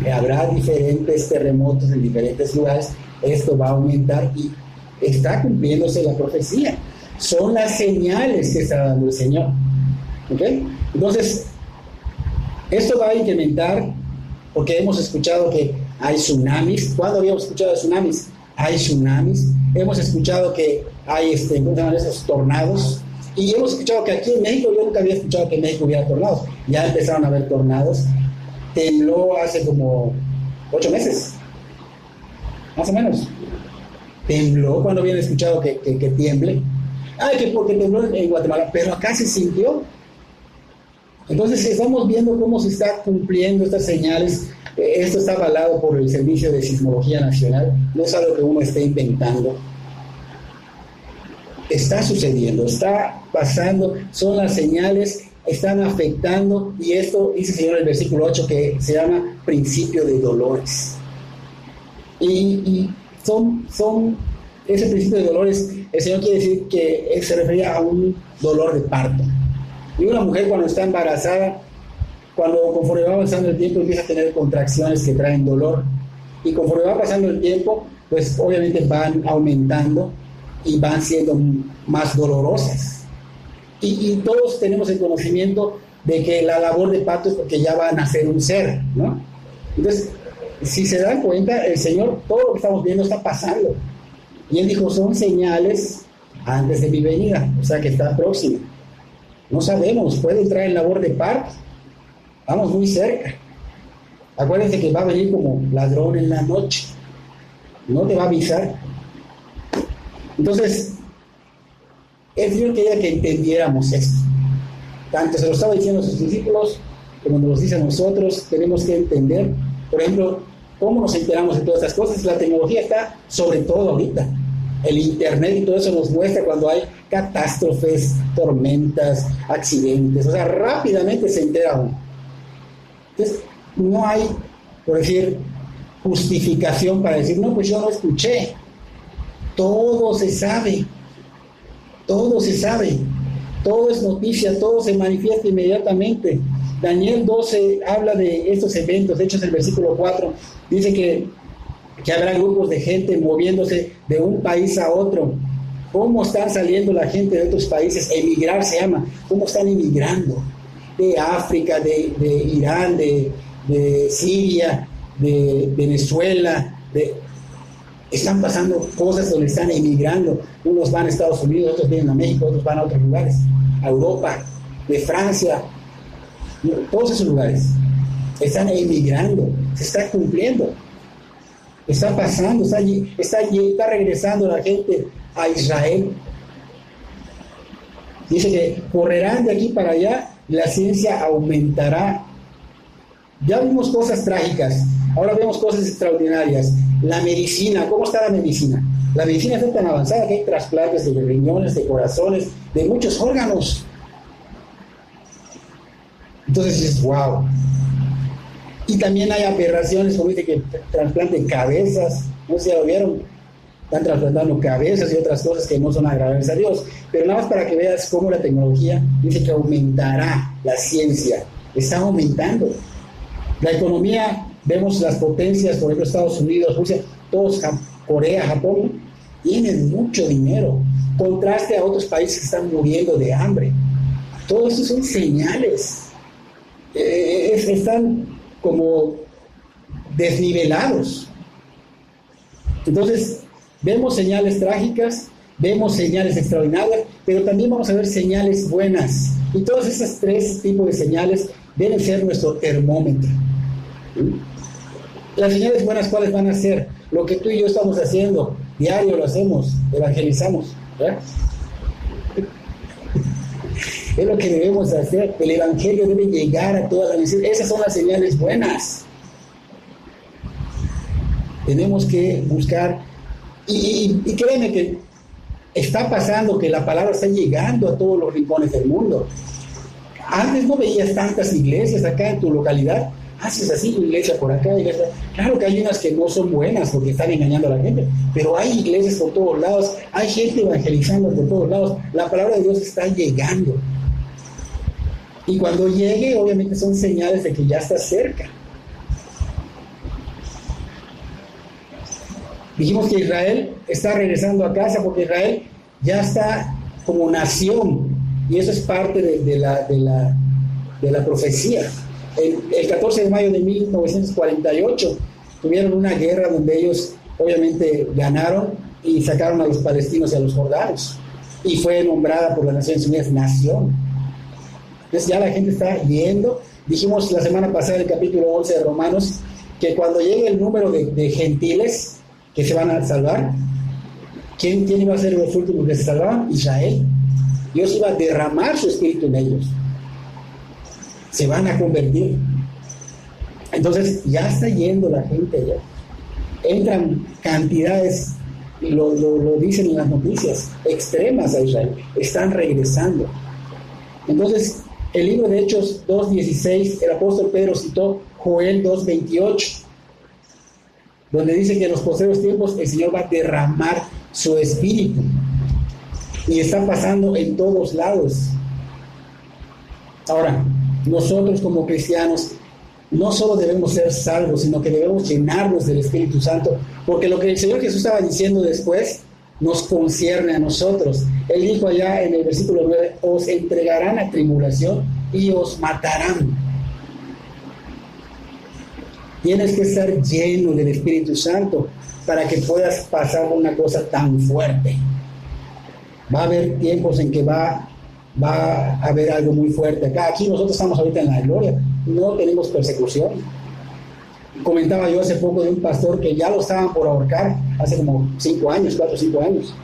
que habrá diferentes terremotos en diferentes lugares, esto va a aumentar y está cumpliéndose la profecía. Son las señales que está dando el Señor. ¿Ok? Entonces, esto va a incrementar porque hemos escuchado que hay tsunamis. ¿Cuándo habíamos escuchado de tsunamis? Hay tsunamis. Hemos escuchado que hay ¿cómo se llaman esos? Tornados. Y hemos escuchado que aquí en México, yo nunca había escuchado que en México hubiera tornados. Ya empezaron a haber tornados. Tembló hace como 8 meses, más o menos. Tembló, cuando habían escuchado que tiemble. Ay, que porque tembló en Guatemala, pero acá se sintió. Entonces estamos viendo cómo se está cumpliendo estas señales. Esto está avalado por el Servicio de Sismología Nacional, no es algo que uno esté inventando. Está sucediendo, está pasando, son las señales, están afectando, y esto dice el Señor en el versículo 8 que se llama principio de dolores. Y ese principio de dolores, el Señor quiere decir que se refería a un dolor de parto. Y una mujer cuando está embarazada, conforme va avanzando el tiempo, empieza a tener contracciones que traen dolor. Y conforme va pasando el tiempo, pues obviamente van aumentando y van siendo más dolorosas. Y todos tenemos el conocimiento de que la labor de parto es porque ya va a nacer un ser, ¿no? Entonces, si se dan cuenta, el Señor, todo lo que estamos viendo está pasando. Y Él dijo, son señales antes de mi venida, o sea que está próxima. No sabemos, puede entrar en labor de parto. Vamos muy cerca. Acuérdense que va a venir como ladrón en la noche. No te va a avisar. Entonces, el Señor quería que entendiéramos esto. Tanto se lo estaba diciendo a sus discípulos, como nos lo dice a nosotros, tenemos que entender, por ejemplo, cómo nos enteramos de todas estas cosas. La tecnología está sobre todo ahorita. El internet y todo eso nos muestra cuando hay catástrofes, tormentas, accidentes. O sea, rápidamente se entera uno. Entonces, no hay, por decir, justificación para decir, no, pues yo no escuché. Todo se sabe. Todo se sabe. Todo es noticia, todo se manifiesta inmediatamente. Daniel 12 habla de estos eventos. De hecho, en el versículo 4 dice que habrá grupos de gente moviéndose de un país a otro. ¿Cómo están saliendo la gente de otros países? Emigrar se llama. ¿Cómo están emigrando? De África, de Irán, de Siria, de Venezuela. Están pasando cosas donde están emigrando. Unos van a Estados Unidos, otros vienen a México, otros van a otros lugares. A Europa, de Francia. Todos esos lugares están emigrando. Se está cumpliendo. Está pasando, está regresando la gente a Israel. Dice que correrán de aquí para allá y la ciencia aumentará. Ya vimos cosas trágicas, ahora vemos cosas extraordinarias. La medicina, ¿cómo está la medicina? La medicina está tan avanzada que hay trasplantes de riñones, de corazones, de muchos órganos. Entonces dices, wow. Y también hay aberraciones, como dice que trasplanten cabezas, no sé si lo vieron, están trasplantando cabezas y otras cosas que no son agradables a Dios. Pero nada más para que veas cómo la tecnología dice que aumentará la ciencia, está aumentando. La economía, vemos las potencias, por ejemplo Estados Unidos, Rusia, todos, Corea, Japón, tienen mucho dinero, contraste a otros países que están muriendo de hambre. Todo esto son señales, están como desnivelados. Entonces, vemos señales trágicas, vemos señales extraordinarias, pero también vamos a ver señales buenas. Y todos esos 3 tipos de señales deben ser nuestro termómetro. Las señales buenas, ¿cuáles van a ser? Lo que tú y yo estamos haciendo, diario lo hacemos, evangelizamos, ¿verdad? Es lo que debemos hacer. El evangelio debe llegar a todas las naciones. Esas son las señales buenas. Tenemos que buscar, y créeme que está pasando, que la palabra está llegando a todos los rincones del mundo. Antes no veías tantas iglesias acá en tu localidad. Haces así, iglesia por acá, iglesia. Claro que hay unas que no son buenas porque están engañando a la gente, pero hay iglesias por todos lados, hay gente evangelizando por todos lados. La palabra de Dios está llegando. Y cuando llegue, obviamente son señales de que ya está cerca. Dijimos que Israel está regresando a casa porque Israel ya está como nación, y eso es parte de la profecía. El 14 de mayo de 1948 tuvieron una guerra donde ellos obviamente ganaron y sacaron a los palestinos y a los jordanos, y fue nombrada por las Naciones Unidas nación. Entonces ya la gente está yendo. Dijimos la semana pasada en el capítulo 11 de Romanos que cuando llegue el número de gentiles que se van a salvar, ¿quién iba a ser los últimos que se salvaban? Israel. Dios iba a derramar su espíritu en ellos. Se van a convertir. Entonces ya está yendo la gente, ya entran cantidades, y lo dicen en las noticias, extremas a Israel, están regresando. Entonces el libro de Hechos 2:16, el apóstol Pedro citó Joel 2:28, donde dice que en los posteriores tiempos el Señor va a derramar su espíritu, y está pasando en todos lados. Ahora, nosotros como cristianos no solo debemos ser salvos, sino que debemos llenarnos del Espíritu Santo, porque lo que el Señor Jesús estaba diciendo después nos concierne a nosotros. Él dijo allá en el versículo 9, os entregarán a tribulación y os matarán. Tienes que estar lleno del Espíritu Santo para que puedas pasar una cosa tan fuerte. Va a haber tiempos en que va a haber algo muy fuerte acá. Aquí nosotros estamos ahorita en la gloria, no tenemos persecución. Comentaba yo hace poco de un pastor que ya lo estaban por ahorcar hace como 4 o 5 años,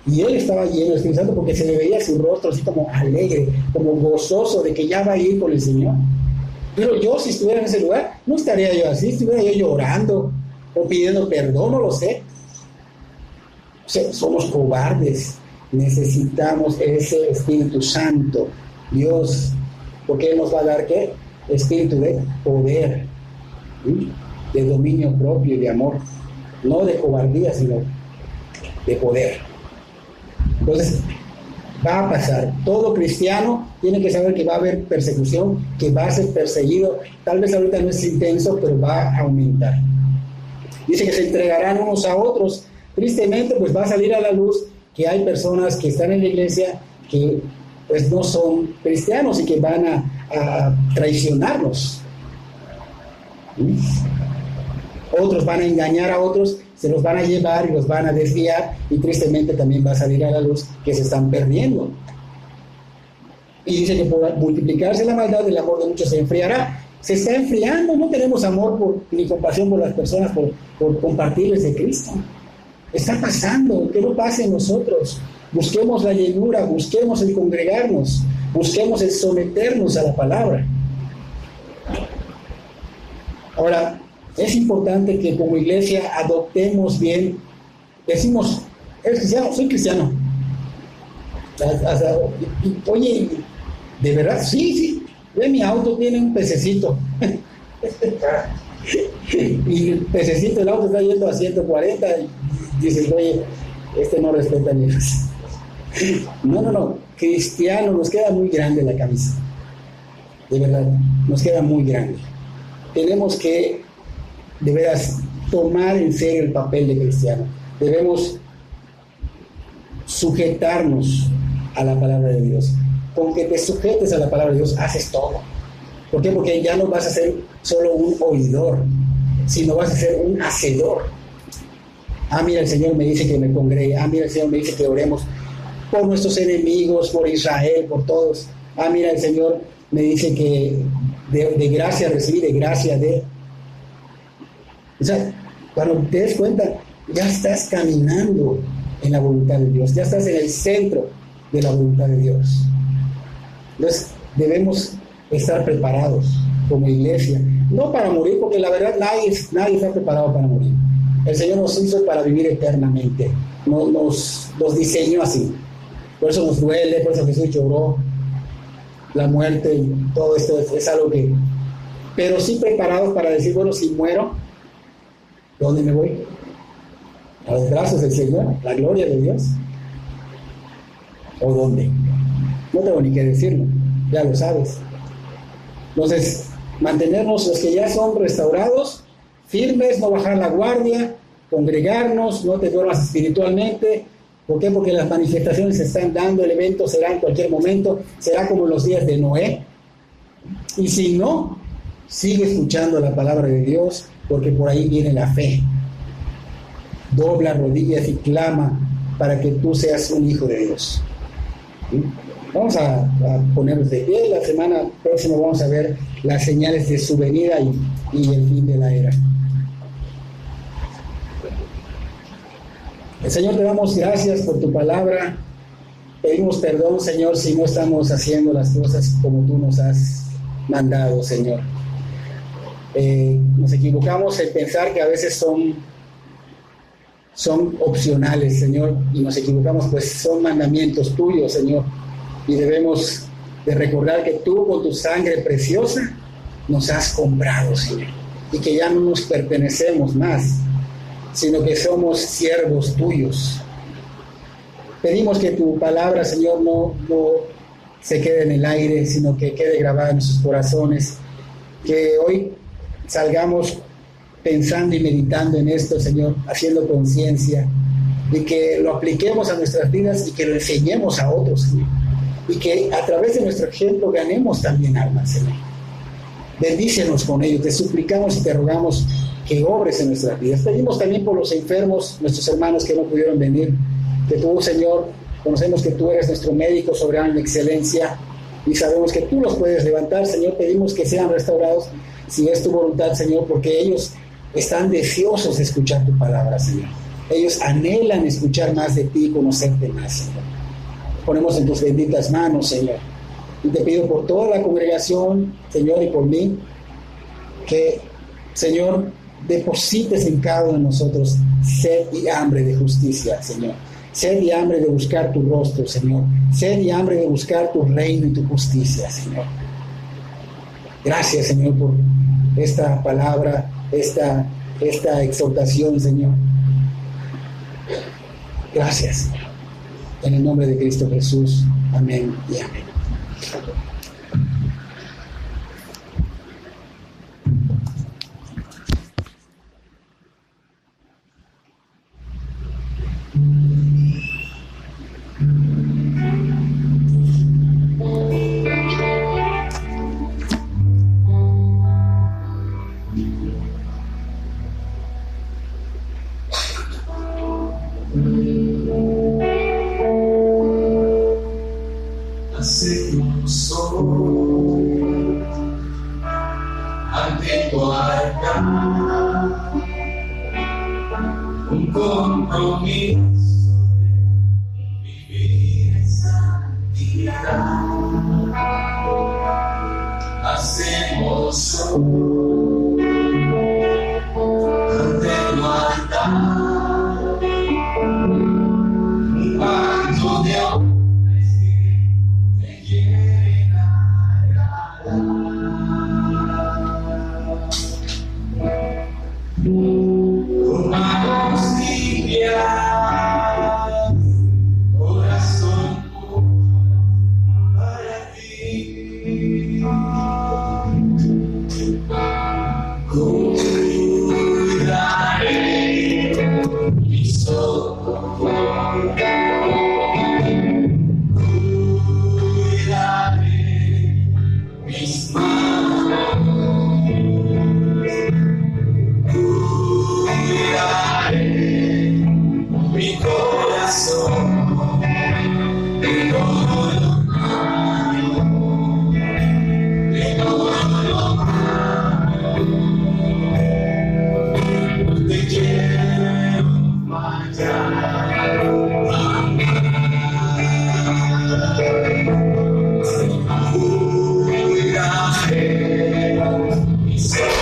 y él estaba lleno del Espíritu Santo porque se le veía su rostro así como alegre, como gozoso de que ya va a ir con el Señor. Pero yo, si estuviera en ese lugar, no estaría yo así, estuviera yo llorando o pidiendo perdón, no lo sé. O sea, somos cobardes. Necesitamos ese Espíritu Santo, Dios, porque Él nos va a dar ¿qué? Espíritu de poder, ¿sí? De dominio propio y de amor, no de cobardía, sino de poder. Entonces, va a pasar. Todo cristiano tiene que saber que va a haber persecución, que va a ser perseguido. Tal vez ahorita no es intenso, pero va a aumentar. Dice que se entregarán unos a otros. Tristemente, pues va a salir a la luz que hay personas que están en la iglesia que pues no son cristianos y que van a traicionarnos. ¿Sí? Otros van a engañar a otros, se los van a llevar y los van a desviar, y tristemente también va a salir a la luz que se están perdiendo. Y dice que por multiplicarse la maldad, el amor de muchos se enfriará. Se está enfriando, no tenemos amor ni compasión por las personas, por compartirles de Cristo. Está pasando, que no pase en nosotros. Busquemos la llenura, busquemos el congregarnos, busquemos el someternos a la palabra. Ahora, es importante que como iglesia adoptemos bien. Decimos, ¿eres cristiano? Soy cristiano. Oye, ¿de verdad? Sí. Ve, mi auto tiene un pececito. Y el pececito del auto está yendo a 140 y dices, oye, no respeta ni eso. No, cristiano, nos queda muy grande la camisa, de verdad, nos queda muy grande. Tenemos que, de veras, tomar en serio el papel de cristiano. Debemos sujetarnos a la palabra de Dios. Con que te sujetes a la palabra de Dios, haces todo. ¿Por qué? Porque ya no vas a ser solo un oidor, sino vas a ser un hacedor. Mira, el Señor me dice que me congregue. Mira, el Señor me dice que oremos por nuestros enemigos, por Israel, por todos. Mira, el Señor me dice que de gracia recibí, de gracia de... O sea, cuando te des cuenta, ya estás caminando en la voluntad de Dios, ya estás en el centro de la voluntad de Dios. Entonces, debemos estar preparados como iglesia, no para morir, porque la verdad nadie está preparado para morir. El Señor nos hizo para vivir eternamente, nos diseñó así. Por eso nos duele, por eso Jesús lloró la muerte y todo esto es algo que... Pero sí preparados para decir, bueno, si muero, ¿dónde me voy? A los brazos del Señor, la gloria de Dios. ¿O dónde? No tengo ni que decirlo, ya lo sabes. Entonces, mantenernos los que ya son restaurados, firmes, no bajar la guardia, congregarnos, no te duermas espiritualmente. ¿Por qué? Porque las manifestaciones se están dando, el evento será en cualquier momento, será como en los días de Noé. Y si no, Sigue escuchando la palabra de Dios, porque por ahí viene la fe. Dobla rodillas y clama para que tú seas un hijo de Dios. ¿Sí? Vamos a ponernos de pie. La semana próxima vamos a ver las señales de su venida y el fin de la era. Señor, te damos gracias por tu palabra. Pedimos perdón, Señor, si no estamos haciendo las cosas como tú nos has mandado, Señor. Nos equivocamos en pensar que a veces son opcionales, Señor, y nos equivocamos, pues son mandamientos tuyos, Señor, y debemos de recordar que tú con tu sangre preciosa nos has comprado, Señor, y que ya no nos pertenecemos más, sino que somos siervos tuyos. Pedimos que tu palabra, Señor, no se quede en el aire, sino que quede grabada en sus corazones, que hoy salgamos pensando y meditando en esto, Señor, haciendo conciencia, y que lo apliquemos a nuestras vidas y que lo enseñemos a otros, Señor, y que a través de nuestro ejemplo ganemos también almas, Señor. Bendícenos con ello, te suplicamos y te rogamos que obres en nuestras vidas. Pedimos también por los enfermos, nuestros hermanos que no pudieron venir, que tú, Señor, conocemos que tú eres nuestro médico soberano en excelencia y sabemos que tú los puedes levantar, Señor. Pedimos que sean restaurados si es tu voluntad, Señor, porque ellos están deseosos de escuchar tu palabra, Señor. Ellos anhelan escuchar más de ti y conocerte más, Señor. Ponemos en tus benditas manos, Señor, y te pido por toda la congregación, Señor, y por mí, que, Señor, deposites en cada uno de nosotros sed y hambre de justicia, Señor. Sed y hambre de buscar tu rostro, Señor. Sed y hambre de buscar tu reino y tu justicia, Señor. Gracias, Señor, por esta palabra, esta exhortación, Señor. Gracias, Señor. En el nombre de Cristo Jesús. Amén y amén. Ante tu altar, un compromiso de vivir en santidad. Hacemos ante tu altar un pacto de hombres que te quieren agradar. Con manos limpias, corazón puro para ti. Cuidaré mis ojos, cuidaré mis manos. Mi corazón de todo lo malo, de todo lo malo. No te quiero fallar, cuidaré mis ojos.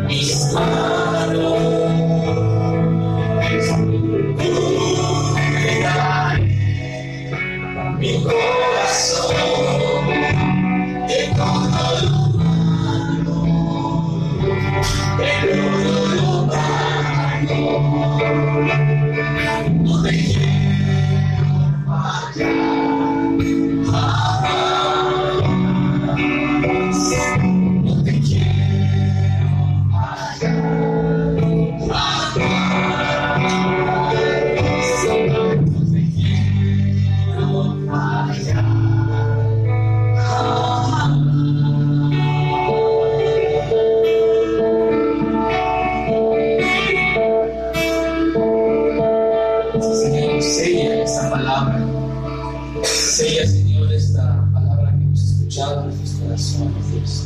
Mis manos, cuidaré mi corazón de todo lo malo, de todo lo malo. No te quiero fallar, jamás. No te quiero fallar.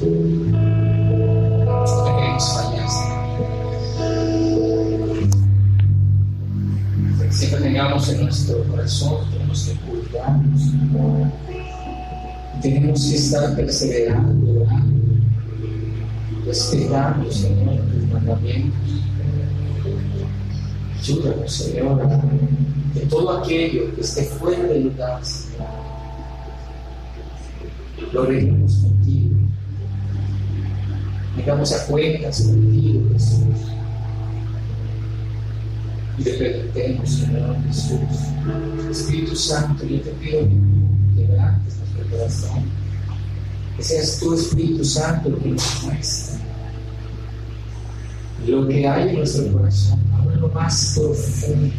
No te queremos fallar, Señor. Siempre tengamos en nuestro corazón, tenemos que cultivarnos. Tenemos que estar perseverando, orando, respetando, Señor, tus mandamientos. Ayúdanos, Señor, a que todo aquello que esté fuera de lugar, Señor, lo arreglemos contigo. Llegamos a cuentas contigo, Jesús. Y te preguntemos, Señor Jesús, Espíritu Santo, yo te pido que levantes nuestro corazón, que seas tú, Espíritu Santo, el que nos muestra lo que hay en nuestro corazón, aún en lo más profundo.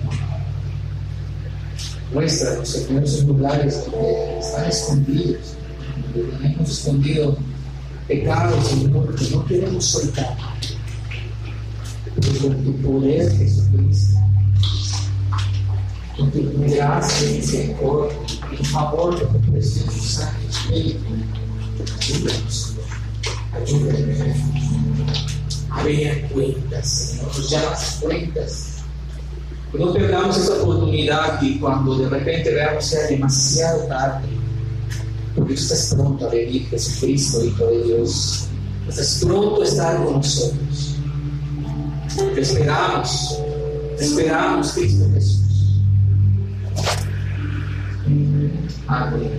Muéstranos, Señor, esos lugares donde están escondidos, donde tenemos escondido pecados, Señor, que no queremos soltar. Pero con tu poder, Jesucristo, con tu gracia y misericordia, en favor de tu precioso Santo Espíritu, ayúdanos, ayúdanos a ver cuentas, Señor, nos llamas cuentas. Que no perdamos esa oportunidad y cuando de repente veamos sea demasiado tarde, porque tú estás pronto a venir, Jesucristo, Hijo de Dios. Estás pronto a estar con nosotros. Te esperamos, Cristo Jesús. Amén. Amén.